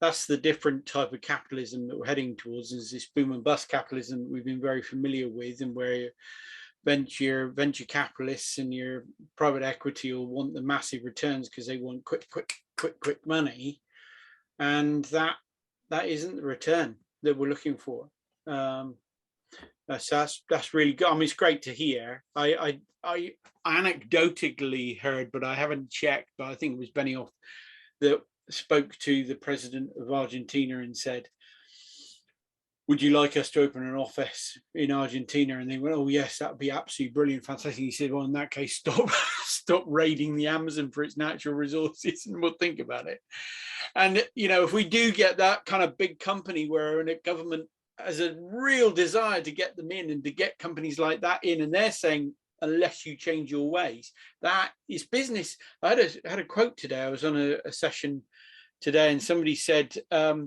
the different type of capitalism that we're heading towards, is this boom and bust capitalism that we've been very familiar with, and where venture capitalists and your private equity will want the massive returns because they want quick money, and that isn't the return that we're looking for. That's really good. It's great to hear. I anecdotally heard, but I haven't checked, but I think it was Benioff that spoke to the president of Argentina and said, would you like us to open an office in Argentina? And they went, oh yes, that'd be absolutely brilliant, fantastic. He said, well, in that case, stop raiding the Amazon for its natural resources, and we'll think about it. And if we do get that kind of big company where a government has a real desire to get them in and to get companies like that in, and they're saying, unless you change your ways, that is business. I had a quote today. I was on a session today, and somebody said,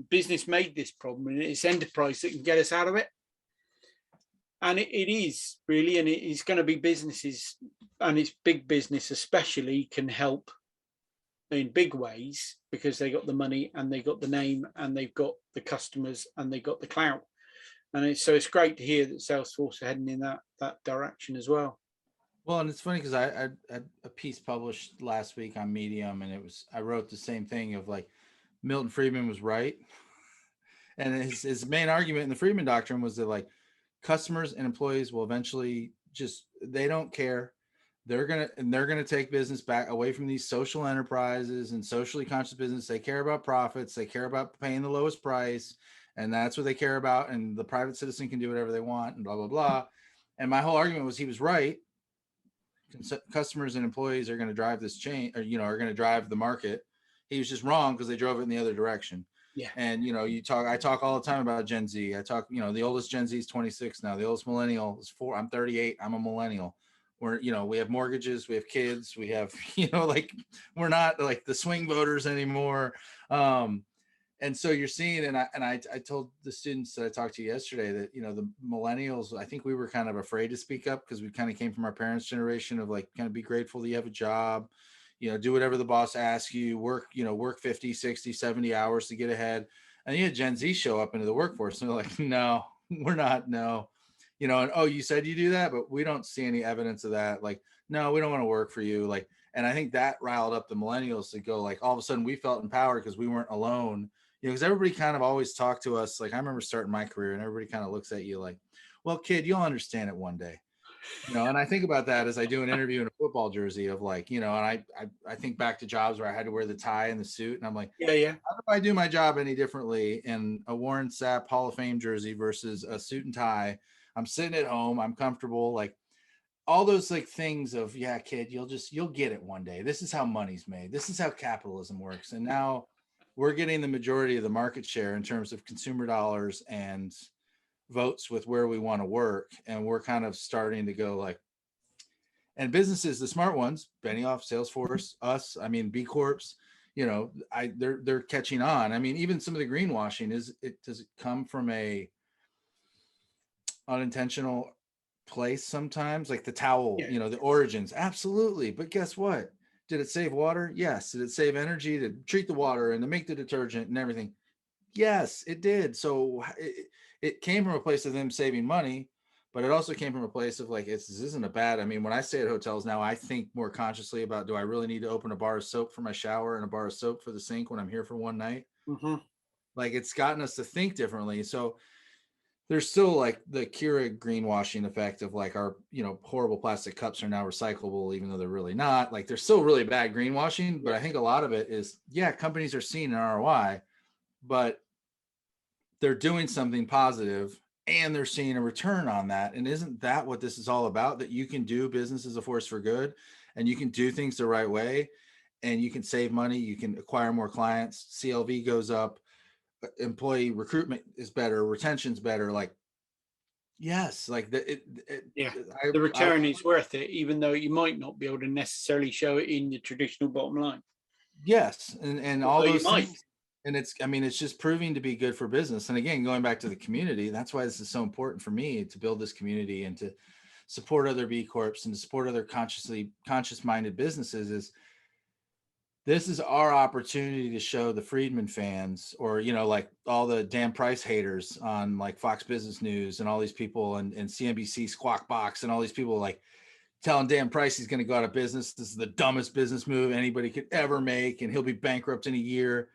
business made this problem, and it's enterprise that can get us out of it. And it is really, and it is going to be businesses, and it's big business especially, can help in big ways because they got the money and they got the name and they've got the customers and they got the clout. And it's great to hear that Salesforce are heading in that direction as well. Well, and it's funny because I had a piece published last week on Medium, and I wrote the same thing of like, Milton Friedman was right. And his main argument in the Friedman doctrine was that like customers and employees will eventually they don't care. They're gonna take business back away from these social enterprises and socially conscious business. They care about profits. They care about paying the lowest price, and that's what they care about. And the private citizen can do whatever they want, and blah blah blah. And my whole argument was he was right. Customers and employees are going to drive this chain, or are going to drive the market. He was just wrong because they drove it in the other direction. Yeah. And I talk all the time about Gen Z. I talk, the oldest Gen Z is 26 now. The oldest millennial is 4. I'm 38. I'm a millennial. We have mortgages, we have kids, we have, like, we're not like the swing voters anymore. And so you're seeing, and I told the students that I talked to yesterday that, the millennials, I think we were kind of afraid to speak up because we kind of came from our parents' generation of like, kind of be grateful that you have a job, do whatever the boss asks you, work 50, 60, 70 hours to get ahead. And you had Gen Z show up into the workforce and they're like, no, we're not, no. And, oh, you said you do that, but we don't see any evidence of that. Like, no, we don't want to work for you. Like, and I think that riled up the millennials to go like, all of a sudden we felt empowered because we weren't alone. Because everybody kind of always talked to us. Like, I remember starting my career and everybody kind of looks at you like, well, kid, you'll understand it one day. And I think about that as I do an interview in a football jersey of like, and I think back to jobs where I had to wear the tie and the suit. And I'm like, yeah. How do I do my job any differently in a Warren Sapp Hall of Fame jersey versus a suit and tie? I'm sitting at home. I'm comfortable. Like all those like things of, yeah, kid, you'll get it one day. This is how money's made. This is how capitalism works. And now we're getting the majority of the market share in terms of consumer dollars and votes with where we want to work. And we're kind of starting to go like, and businesses, the smart ones, Benioff, Salesforce, us, B Corps, they're catching on. Even some of the greenwashing does it come from a unintentional place sometimes, like the towel, Yeah. The origins, absolutely. But guess what? Did it save water? Yes. Did it save energy to treat the water and to make the detergent and everything? Yes, it did. So it came from a place of them saving money, but it also came from a place of like, this isn't a bad, when I stay at hotels now, I think more consciously about, do I really need to open a bar of soap for my shower and a bar of soap for the sink when I'm here for one night? Mm-hmm. Like it's gotten us to think differently. So there's still like the Keurig greenwashing effect of like our, horrible plastic cups are now recyclable, even though they're really not. Like there's still really bad greenwashing, but I think a lot of it is, companies are seeing an ROI, but they're doing something positive and they're seeing a return on that. And isn't that what this is all about? That you can do business as a force for good and you can do things the right way and you can save money, you can acquire more clients, CLV goes up, employee recruitment is better, retention's better. Like, yes, like the return is worth it, even though you might not be able to necessarily show it in the traditional bottom line. Yes. And all those things. And it's just proving to be good for business. And again, going back to the community, that's why this is so important for me to build this community and to support other B Corps and to support other conscious-minded businesses. This is our opportunity to show the Friedman fans or, like all the Dan Price haters on like Fox Business News and all these people and CNBC Squawk Box and all these people like telling Dan Price he's going to go out of business. This is the dumbest business move anybody could ever make. And he'll be bankrupt in a year.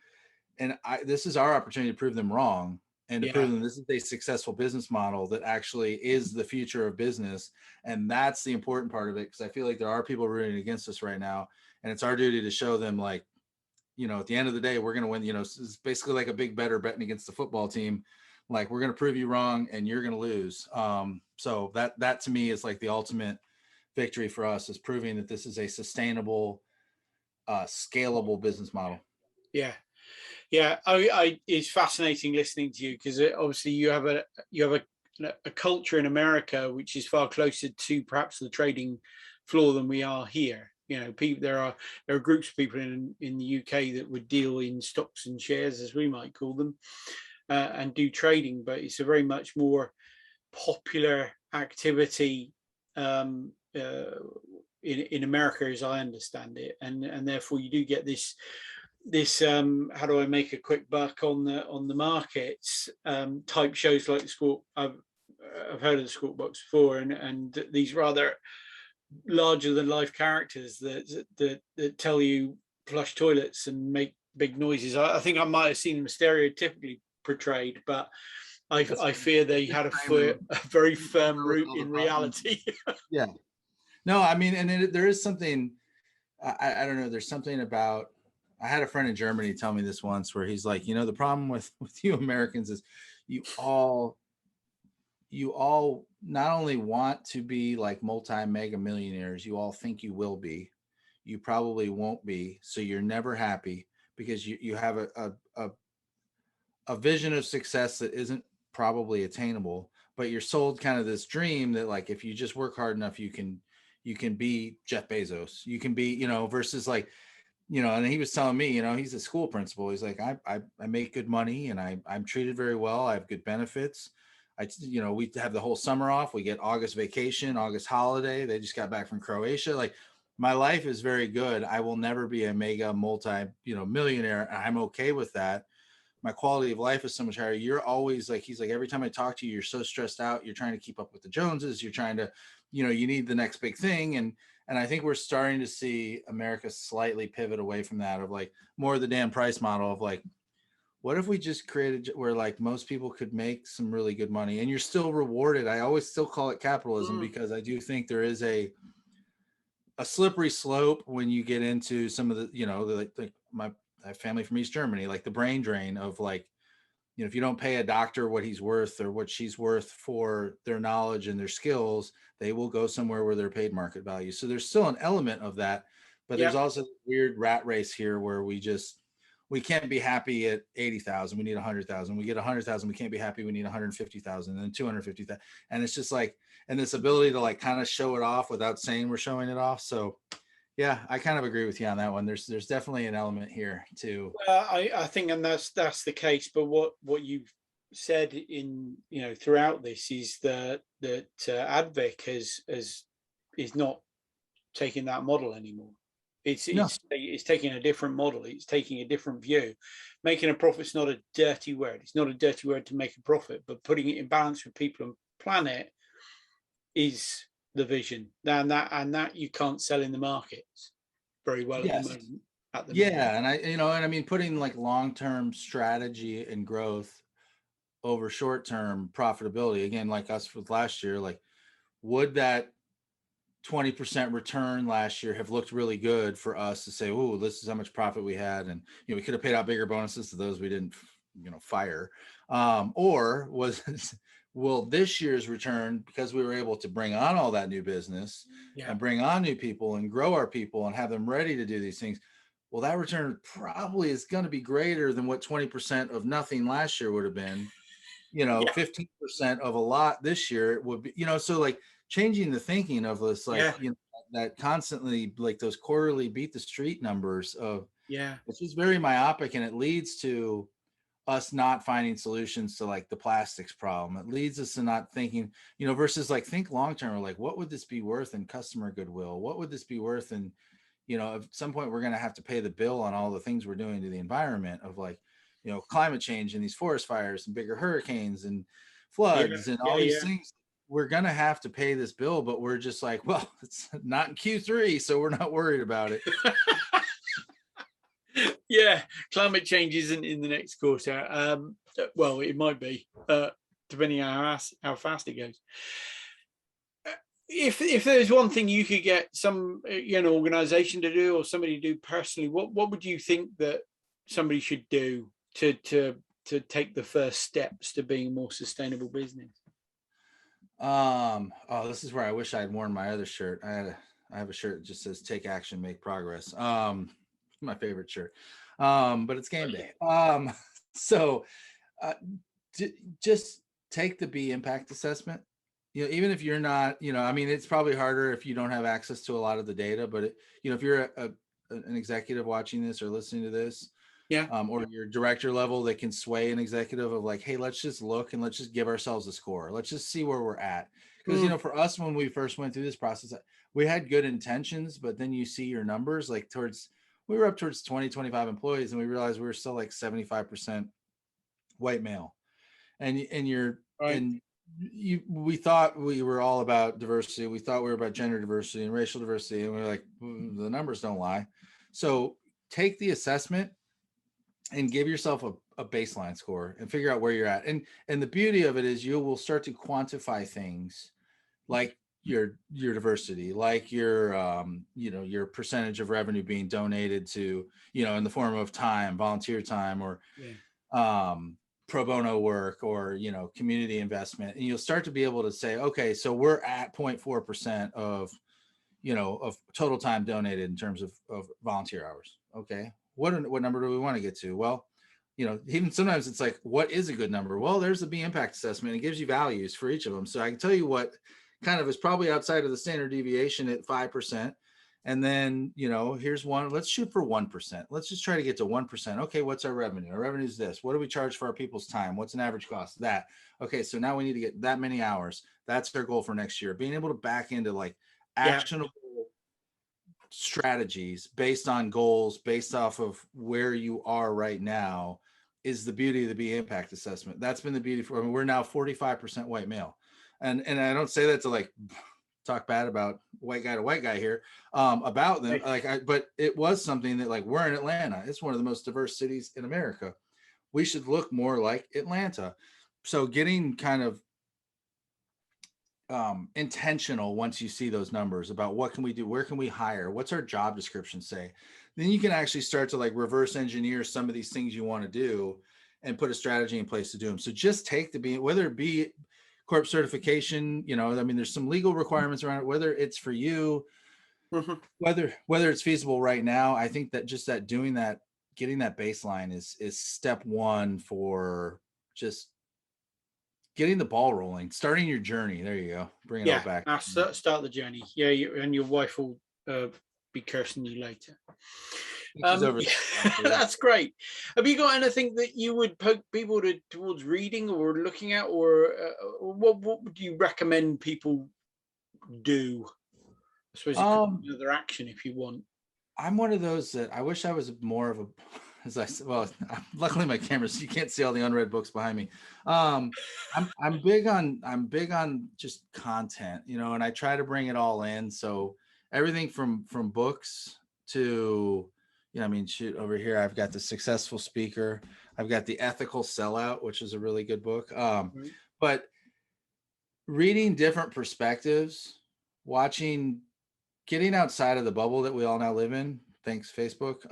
And this is our opportunity to prove them wrong and to prove them this is a successful business model that actually is the future of business. And that's the important part of it. Because I feel like there are people rooting against us right now. And it's our duty to show them like, at the end of the day, we're going to win, it's basically like a big better betting against the football team. Like, we're going to prove you wrong and you're going to lose. So that to me is like the ultimate victory for us, is proving that this is a sustainable, scalable business model. Yeah. Yeah, it's fascinating listening to you, because obviously you have a culture in America which is far closer to perhaps the trading floor than we are here. You know, people, there are groups of people in the UK that would deal in stocks and shares, as we might call them, and do trading, but it's a very much more popular activity in America, as I understand it, and therefore you do get this how do I make a quick buck on the markets type shows like the Squawk. I've heard of the Squawk Box before, and these rather larger than life characters that tell you flush toilets and make big noises. I think I might have seen them stereotypically portrayed, but I fear they had a very firm root in reality. Yeah. No, I mean, and there is something, I don't know, there's something about, I had a friend in Germany tell me this once, where he's like, the problem with you Americans is you all not only want to be like multi-mega millionaires, you all think you will be. You probably won't be. So you're never happy, because you have a vision of success that isn't probably attainable, but you're sold kind of this dream that, like, if you just work hard enough, you can be Jeff Bezos, you can be, versus like, and he was telling me, he's a school principal. He's like, I make good money, and I'm treated very well. I have good benefits. We have the whole summer off. We get August vacation, August holiday. They just got back from Croatia. Like, my life is very good. I will never be a mega multi, millionaire. And I'm okay with that. My quality of life is so much higher. You're always like, he's like, every time I talk to you, you're so stressed out. You're trying to keep up with the Joneses. You're trying to, you need the next big thing. And I think we're starting to see America slightly pivot away from that, of like more of the Dan Price model of like, what if we just created where like most people could make some really good money and you're still rewarded? I always still call it capitalism, because I do think there is a slippery slope when you get into some of the, my family from East Germany, like the brain drain of like, if you don't pay a doctor what he's worth or what she's worth for their knowledge and their skills, they will go somewhere where they're paid market value. So there's still an element of that, but there's also a weird rat race here where we can't be happy at 80,000. We need 100,000. We get 100,000. We can't be happy. We need 150,000 and then 250,000. And it's just like, and this ability to like kind of show it off without saying we're showing it off. So yeah, I kind of agree with you on that one. There's definitely an element here too. I think, and that's the case. But what you've said in throughout this is that Advic is not taking that model anymore. It's taking a different model. It's taking a different view. Making a profit's not a dirty word. It's not a dirty word to make a profit, but putting it in balance with people and planet is the vision. And that you can't sell in the markets very well at the moment. And I mean, putting like long-term strategy and growth over short-term profitability, again, like us with last year, like, would that 20% return last year have looked really good for us to say, oh, this is how much profit we had, and we could have paid out bigger bonuses to those we didn't fire, or will this year's return, because we were able to bring on all that new business and bring on new people and grow our people and have them ready to do these things, well, that return probably is going to be greater than what 20% of nothing last year would have been. 15% of a lot this year would be, so like changing the thinking of this, like, that constantly, like those quarterly beat the street numbers of, it's just very myopic, and it leads to us not finding solutions to like the plastics problem. It leads us to not thinking, versus like think long-term, like, what would this be worth in customer goodwill? What would this be worth in, at some point we're going to have to pay the bill on all the things we're doing to the environment of like, climate change and these forest fires and bigger hurricanes and floods and all these things. We're going to have to pay this bill, but we're just like, well, it's not in Q3, so we're not worried about it. Climate change isn't in the next quarter. Well, it might be, depending on how fast it goes. If there's one thing you could get some organization to do, or somebody to do personally, what would you think that somebody should do to to take the first steps to being a more sustainable business? Oh, this is where I wish I'd worn my other shirt. I have a shirt that just says "Take action, make progress." My favorite shirt. But it's game day. So uh, just take the B impact assessment. Even if you're not, I mean, it's probably harder if you don't have access to a lot of the data, but if you're an executive watching this or listening to this, Yeah. or your director level that can sway an executive of like, hey, let's just look and let's just give ourselves a score. Let's just see where we're at. Because, for us, when we first went through this process, we had good intentions, but then you see your numbers like we were up towards 20, 25 employees, and we realized we were still like 75% white male. And you're, Right. and we thought we were all about diversity. We thought we were about gender diversity and racial diversity. And we were like, the numbers don't lie. So take the assessment and give yourself a baseline score and figure out where you're at. And the beauty of it is you will start to quantify things like your diversity, like your your percentage of revenue being donated to, in the form of time, volunteer time, or pro bono work, or community investment. And you'll start to be able to say, okay, so we're at 0.4% of of total time donated in terms of volunteer hours. Okay, what number do we want to get to? Well, even sometimes it's like, what is a good number? Well, there's the B impact assessment. It gives you values for each of them. So I can tell you what kind of is probably outside of the standard deviation at 5%. And then, here's one, let's shoot for 1%. Let's just try to get to 1%. Okay, what's our revenue? Our revenue is this. What do we charge for our people's time? What's an average cost? That. Okay, so now we need to get that many hours. That's their goal for next year. Being able to back into like actionable strategies based on goals, based off of where you are right now, is the beauty of the B impact assessment. That's been the beauty we're now 45% white male. And I don't say that to like talk bad about white guy to white guy here, about them. But it was something that, like, we're in Atlanta. It's one of the most diverse cities in America. We should look more like Atlanta. So getting kind of intentional once you see those numbers about what can we do, where can we hire, what's our job description say, then you can actually start to like reverse engineer some of these things you want to do and put a strategy in place to do them. So just take whether it be Corp certification, I mean, there's some legal requirements around it, whether it's for you, whether it's feasible right now. I think that just that doing that, getting that baseline is step one for just getting the ball rolling, starting your journey. There you go. Bring it all back. Start the journey. Yeah, and your wife will be cursing you later. That's great. Have you got anything that you would poke people towards reading or looking at, or what would you recommend people do? I suppose you could do another action if you want. I'm one of those that I wish I was more of a, as I said, well, luckily my camera, so you can't see all the unread books behind me. I'm big on just content, and I try to bring it all in. So everything from books to, I mean, shoot, over here I've got The Successful Speaker. I've got The Ethical Sellout, which is a really good book. But reading different perspectives, getting outside of the bubble that we all now live in, thanks Facebook,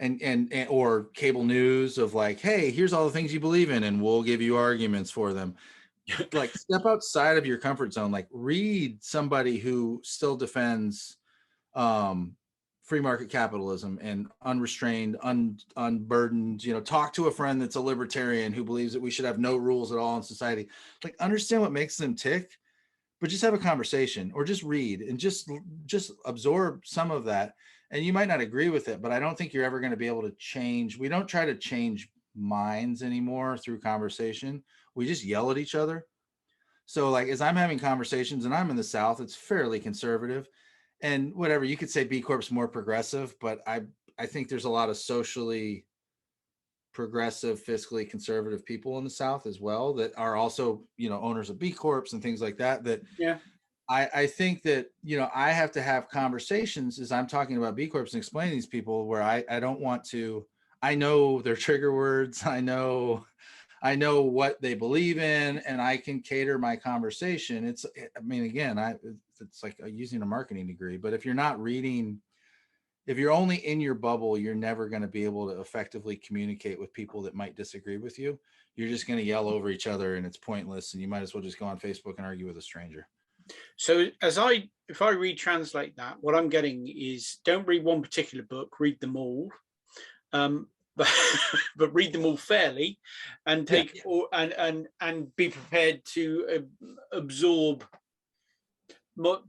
and or cable news of like, hey, here's all the things you believe in, and we'll give you arguments for them. Like, step outside of your comfort zone. Like, read somebody who still defends free market capitalism and unrestrained, unburdened. Talk to a friend that's a libertarian who believes that we should have no rules at all in society. Like, understand what makes them tick. But just have a conversation, or just read and just absorb some of that. And you might not agree with it, but I don't think you're ever going to be able to change. We don't try to change minds anymore through conversation. We just yell at each other. So like, as I'm having conversations, and I'm in the South, it's fairly conservative, and whatever, you could say B Corp's more progressive, but I think there's a lot of socially progressive, fiscally conservative people in the South as well that are also, owners of B Corps and things like that. I think that, I have to have conversations as I'm talking about B Corps and explaining these people where I don't want to, I know their trigger words. I know what they believe in, and I can cater my conversation. Again, it's like using a marketing degree, but if you're not reading if you're only in your bubble, you're never going to be able to effectively communicate with people that might disagree with you. You're just going to yell over each other and it's pointless. And you might as well just go on Facebook and argue with a stranger. So if I retranslate that, what I'm getting is don't read one particular book, read them all. But, but read them all fairly and and be prepared to absorb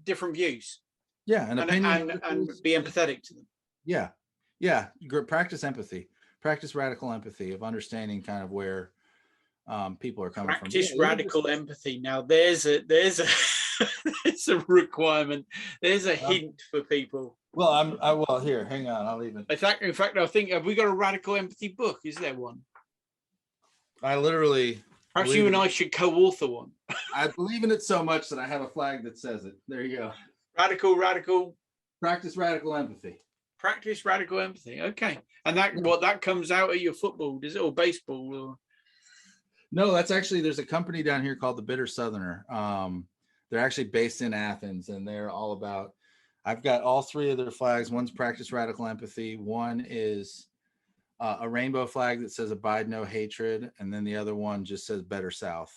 different views. Yeah, an opinion and be empathetic to them. Yeah. Practice empathy. Practice radical empathy of understanding kind of where people are coming from. Practice radical empathy. Now there's a there's a requirement. There's a hint for people. Well, here, hang on. I'll even. In fact, I think, have we got a radical empathy book? Is there one? I literally. Perhaps you and I should co-author one. I believe in it so much that I have a flag that says it. There you go. Radical. Practice radical empathy. Practice radical empathy. Okay, and that comes out at your football, does it, or baseball, or? No, that's actually, there's a company down here called the Bitter Southerner. They're actually based in Athens, and they're all about. I've got all three of their flags. One's practice radical empathy. One is a rainbow flag that says abide no hatred, and then the other one just says better South.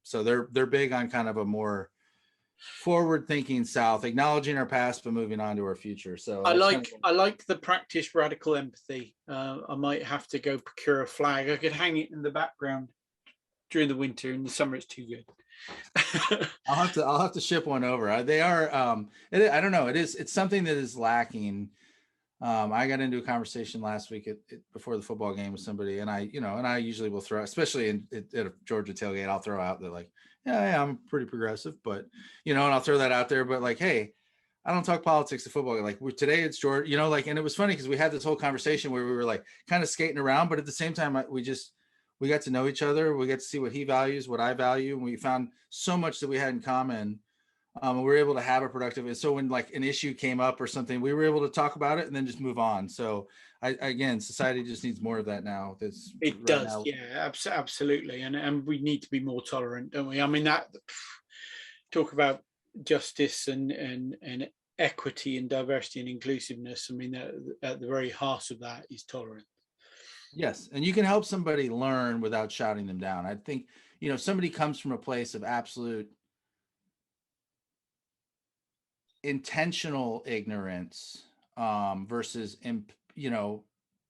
So they're big on kind of a more forward-thinking South, acknowledging our past but moving on to our future. So I like the practice radical empathy. I might have to go procure a flag. I could hang it in the background during the winter. In the summer, it's too good. I'll have to ship one over. They are. I don't know. It's something that is lacking. I got into a conversation last week before the football game with somebody, and I usually will throw, especially at a Georgia tailgate, I'll throw out that like, yeah, I'm pretty progressive, but and I'll throw that out there. But like, hey, I don't talk politics to football. Like today it's Georgia, and it was funny because we had this whole conversation where we were like kind of skating around, but at the same time we got to know each other. We got to see what he values, what I value, and we found so much that we had in common. We were able to have a productive. And so when like an issue came up or something, we were able to talk about it and then just move on. So again, society just needs more of that now. It does. Now. Yeah, absolutely. And we need to be more tolerant, don't we? I mean, that talk about justice and equity and diversity and inclusiveness. I mean, at the very heart of that is tolerance. Yes. And you can help somebody learn without shouting them down. I think, if somebody comes from a place of absolute intentional ignorance versus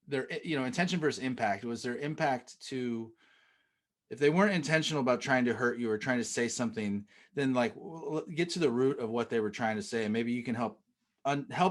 their intention versus impact. Was their impact to, if they weren't intentional about trying to hurt you or trying to say something, then like get to the root of what they were trying to say, and maybe you can help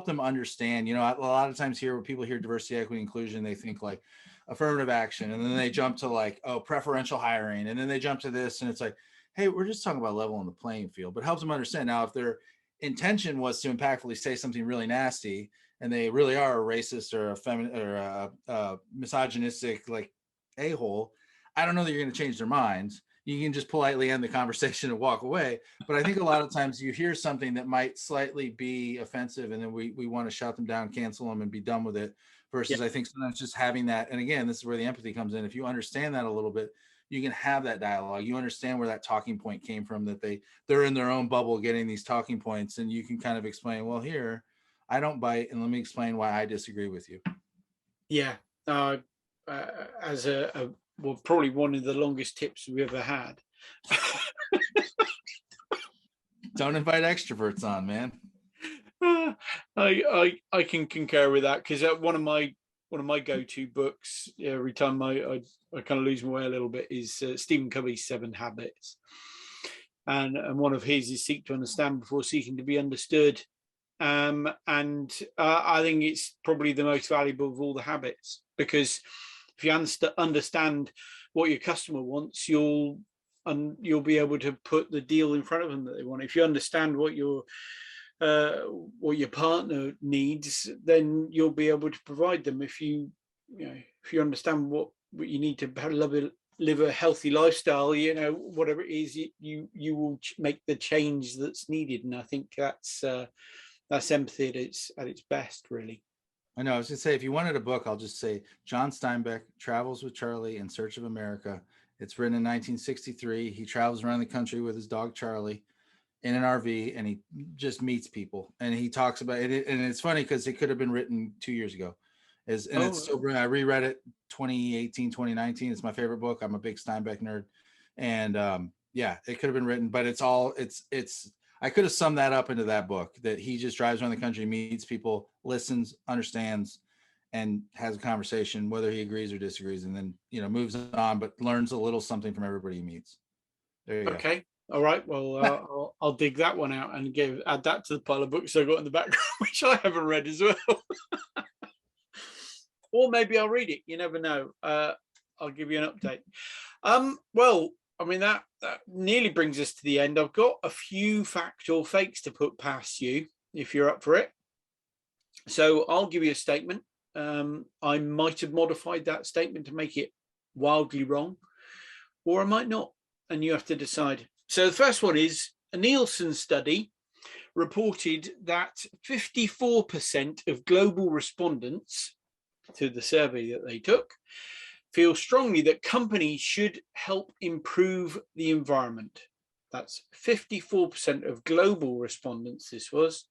them understand. A lot of times here when people hear diversity, equity, inclusion, they think like affirmative action, and then they jump to like, oh, preferential hiring, and then they jump to this, and it's like, hey, we're just talking about leveling the playing field. But helps them understand. Now if they're intention was to impactfully say something really nasty and they really are a racist or a feminine or a misogynistic like a-hole, I don't know that you're going to change their minds. You can just politely end the conversation and walk away. But I think a lot of times you hear something that might slightly be offensive and then we want to shut them down, cancel them, and be done with it, versus I think sometimes just having that. And again, this is where the empathy comes in. If you understand that a little bit, you can have that dialogue. You understand where that talking point came from, that they're in their own bubble getting these talking points, and you can kind of explain, well, here, I don't bite, and let me explain why I disagree with you. Yeah. As probably one of the longest tips we ever had. Don't invite extroverts on, man. I can concur with that, because one of my go-to books every time I kind of lose my way a little bit is Stephen Covey's 7 Habits, and one of his is seek to understand before seeking to be understood, and I think it's probably the most valuable of all the habits, because if you understand what your customer wants, you'll be able to put the deal in front of them that they want. If you understand what your partner needs, then you'll be able to provide them. If you understand what you need to live a healthy lifestyle, whatever it is, you will make the change that's needed. And I think that's empathy at its best, really. I know. I was going to say, if you wanted a book, I'll just say John Steinbeck, Travels with Charlie in Search of America. It's written in 1963. He travels around the country with his dog, Charlie. in an RV, and he just meets people, and he talks about it. And it's funny because it could have been written 2 years ago. It's still, I reread it 2018, 2019. It's my favorite book. I'm a big Steinbeck nerd. And yeah, it could have been written, but I could have summed that up into that book, that he just drives around the country, meets people, listens, understands, and has a conversation, whether he agrees or disagrees, and then, moves on, but learns a little something from everybody he meets. There you go. Okay. All right. Well, I'll dig that one out and add that to the pile of books I got in the background, which I haven't read as well. Or maybe I'll read it. You never know. I'll give you an update. Well, I mean, that nearly brings us to the end. I've got a few fact or fakes to put past you, if you're up for it. So I'll give you a statement. I might have modified that statement to make it wildly wrong, or I might not, and you have to decide. So the first one is a Nielsen study reported that 54% of global respondents to the survey that they took feel strongly that companies should help improve the environment. That's 54% of global respondents, this was,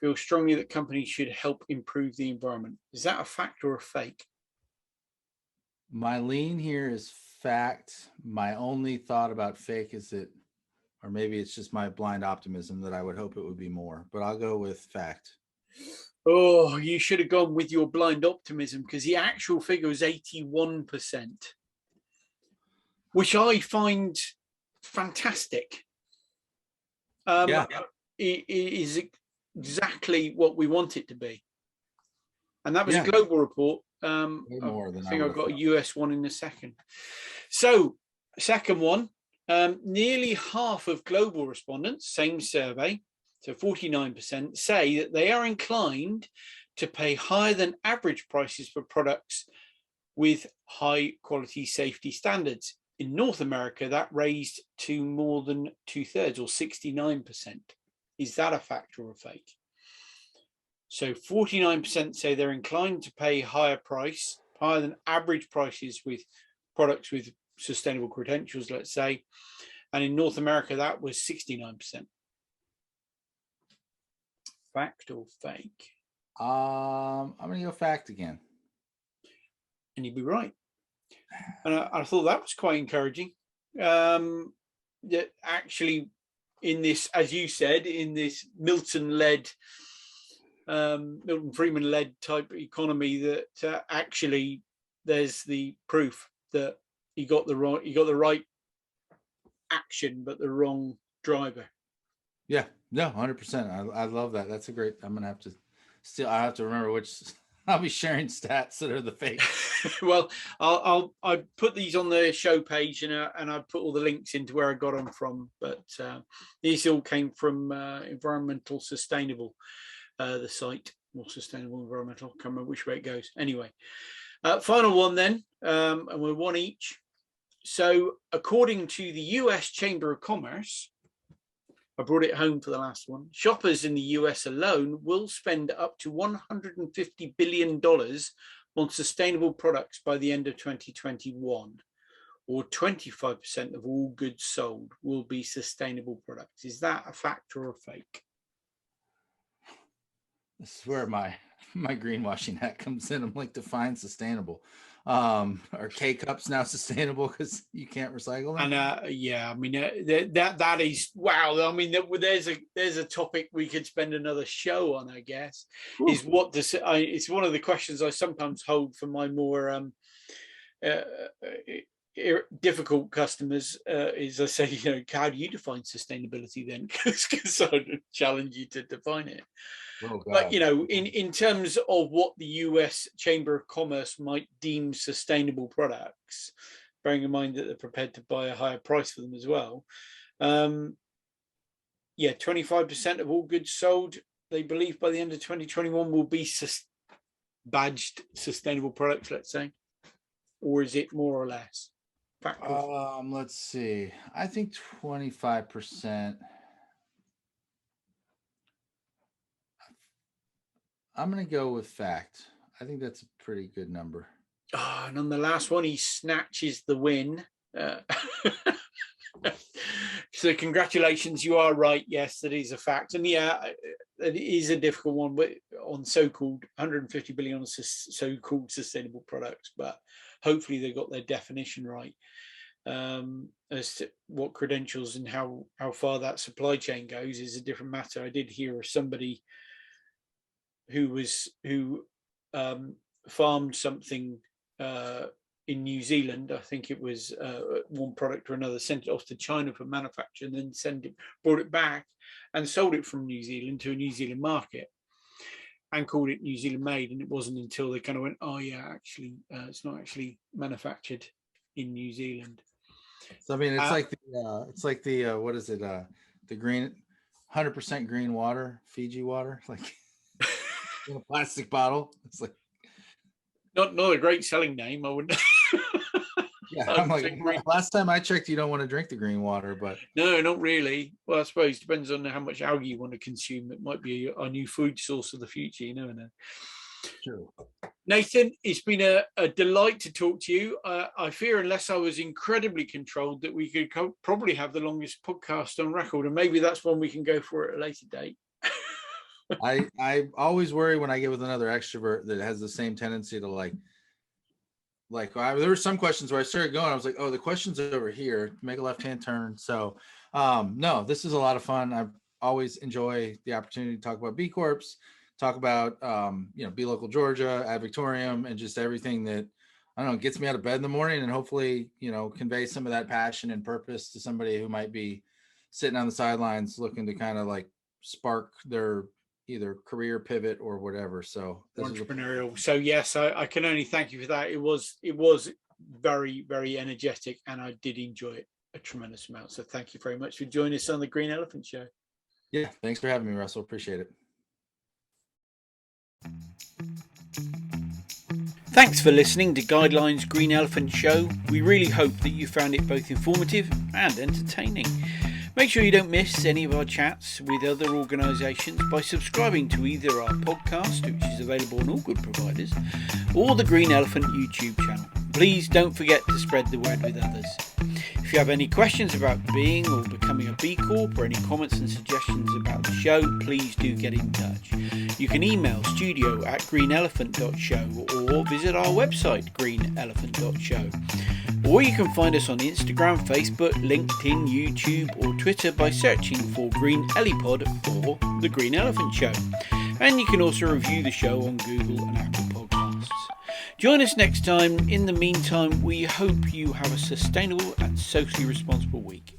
feel strongly that companies should help improve the environment. Is that a fact or a fake? My lean here is fact. My only thought about fake is that, or maybe it's just my blind optimism, that I would hope it would be more, but I'll go with fact. Oh, you should have gone with your blind optimism, because the actual figure is 81%, which I find fantastic. Yeah. It is exactly what we want it to be. And that was Yeah. a global report. More than I think I've got a US one in a second. So, second one, nearly half of global respondents, same survey, so 49%, say that they are inclined to pay higher than average prices for products with high quality safety standards. In North America, that raised to more than 2/3, or 69%. Is that a fact or a fake? So 49% say they're inclined to pay higher than average prices with products with sustainable credentials, let's say. And in North America, that was 69%. Fact or fake? I'm going to go fact again. And you'd be right. And I thought that was quite encouraging. That actually, in this, as you said, in this Milton Friedman-led type economy, that actually there's the proof that you got the right action, but the wrong driver. Yeah, no, 100%. I love that. That's a great. I'm gonna have to I have to remember which. I'll be sharing stats that are the fake. Well, I'll put these on the show page, and I put all the links into where I got them from. But these all came from Environmental Sustainable, the site, more sustainable environmental. I can't remember which way it goes. Anyway, final one then, and we're one each. So, according to the US Chamber of Commerce, I brought it home for the last one. Shoppers in the US alone will spend up to $150 billion on sustainable products by the end of 2021, or 25% of all goods sold will be sustainable products. Is that a fact or a fake? This is where my greenwashing hat comes in. I'm like, define sustainable. Are K-cups now sustainable because you can't recycle them? And yeah, I mean, that is, wow. I mean, there's a topic we could spend another show on, I guess. Ooh. Is what does it's one of the questions I sometimes hold for my more difficult customers, is I say, how do you define sustainability then? Because I challenge you to define it. Oh, but in terms of what the US Chamber of Commerce might deem sustainable products, bearing in mind that they're prepared to buy a higher price for them as well, 25% of all goods sold, they believe, by the end of 2021 will be badged sustainable products, let's say. Or is it more or less? Let's see. I think 25%. I'm going to go with fact. I think that's a pretty good number. Oh, and on the last one, he snatches the win. So congratulations, you are right. Yes, that is a fact. And yeah, it is a difficult one, but on so-called 150 billion on so-called sustainable products, but hopefully they got their definition right, as to what credentials and how far that supply chain goes is a different matter. I did hear of somebody who farmed something in New Zealand. I think it was one product or another, sent it off to China for manufacture, and then brought it back and sold it from New Zealand to a New Zealand market and called it New Zealand made. And it wasn't until they kind of went, oh yeah, actually, it's not actually manufactured in New Zealand. So I mean, it's like the what is it? The green, 100% green water, Fiji water, like in a plastic bottle. It's like not a great selling name, I wouldn't. Yeah, I'm like, last time I checked, you don't want to drink the green water, but no, not really. Well, I suppose it depends on how much algae you want to consume. It might be a new food source of the future. You never know. True. Nathan, it's been a delight to talk to you. I fear, unless I was incredibly controlled, that we could probably have the longest podcast on record, and maybe that's one we can go for at a later date. I always worry when I get with another extrovert that has the same tendency to like there were some questions where I started going, I was like, oh, the question's over here, make a left-hand turn. So no, this is a lot of fun. I always enjoy the opportunity to talk about B Corps, talk about Be Local Georgia, Ad Victoriam, and just everything that, I don't know, gets me out of bed in the morning, and hopefully convey some of that passion and purpose to somebody who might be sitting on the sidelines looking to kind of like spark their either career pivot or whatever. So entrepreneurial. So yes, I can only thank you for that. It was very, very energetic, and I did enjoy it a tremendous amount. So thank you very much for joining us on the Green Elephant Show. Yeah, thanks for having me, Russell. Appreciate it. Thanks for listening to Guidelines Green Elephant Show. We really hope that you found it both informative and entertaining. Make sure you don't miss any of our chats with other organisations by subscribing to either our podcast, which is available on all good providers, or the Green Elephant YouTube channel. Please don't forget to spread the word with others. If you have any questions about being or becoming a B Corp, or any comments and suggestions about the show, please do get in touch. You can email studio@greenelephant.show or visit our website, greenelephant.show. Or you can find us on Instagram, Facebook, LinkedIn, YouTube or Twitter by searching for Green Elipod or The Green Elephant Show. And you can also review the show on Google and Apple Podcasts. Join us next time. In the meantime, we hope you have a sustainable and socially responsible week.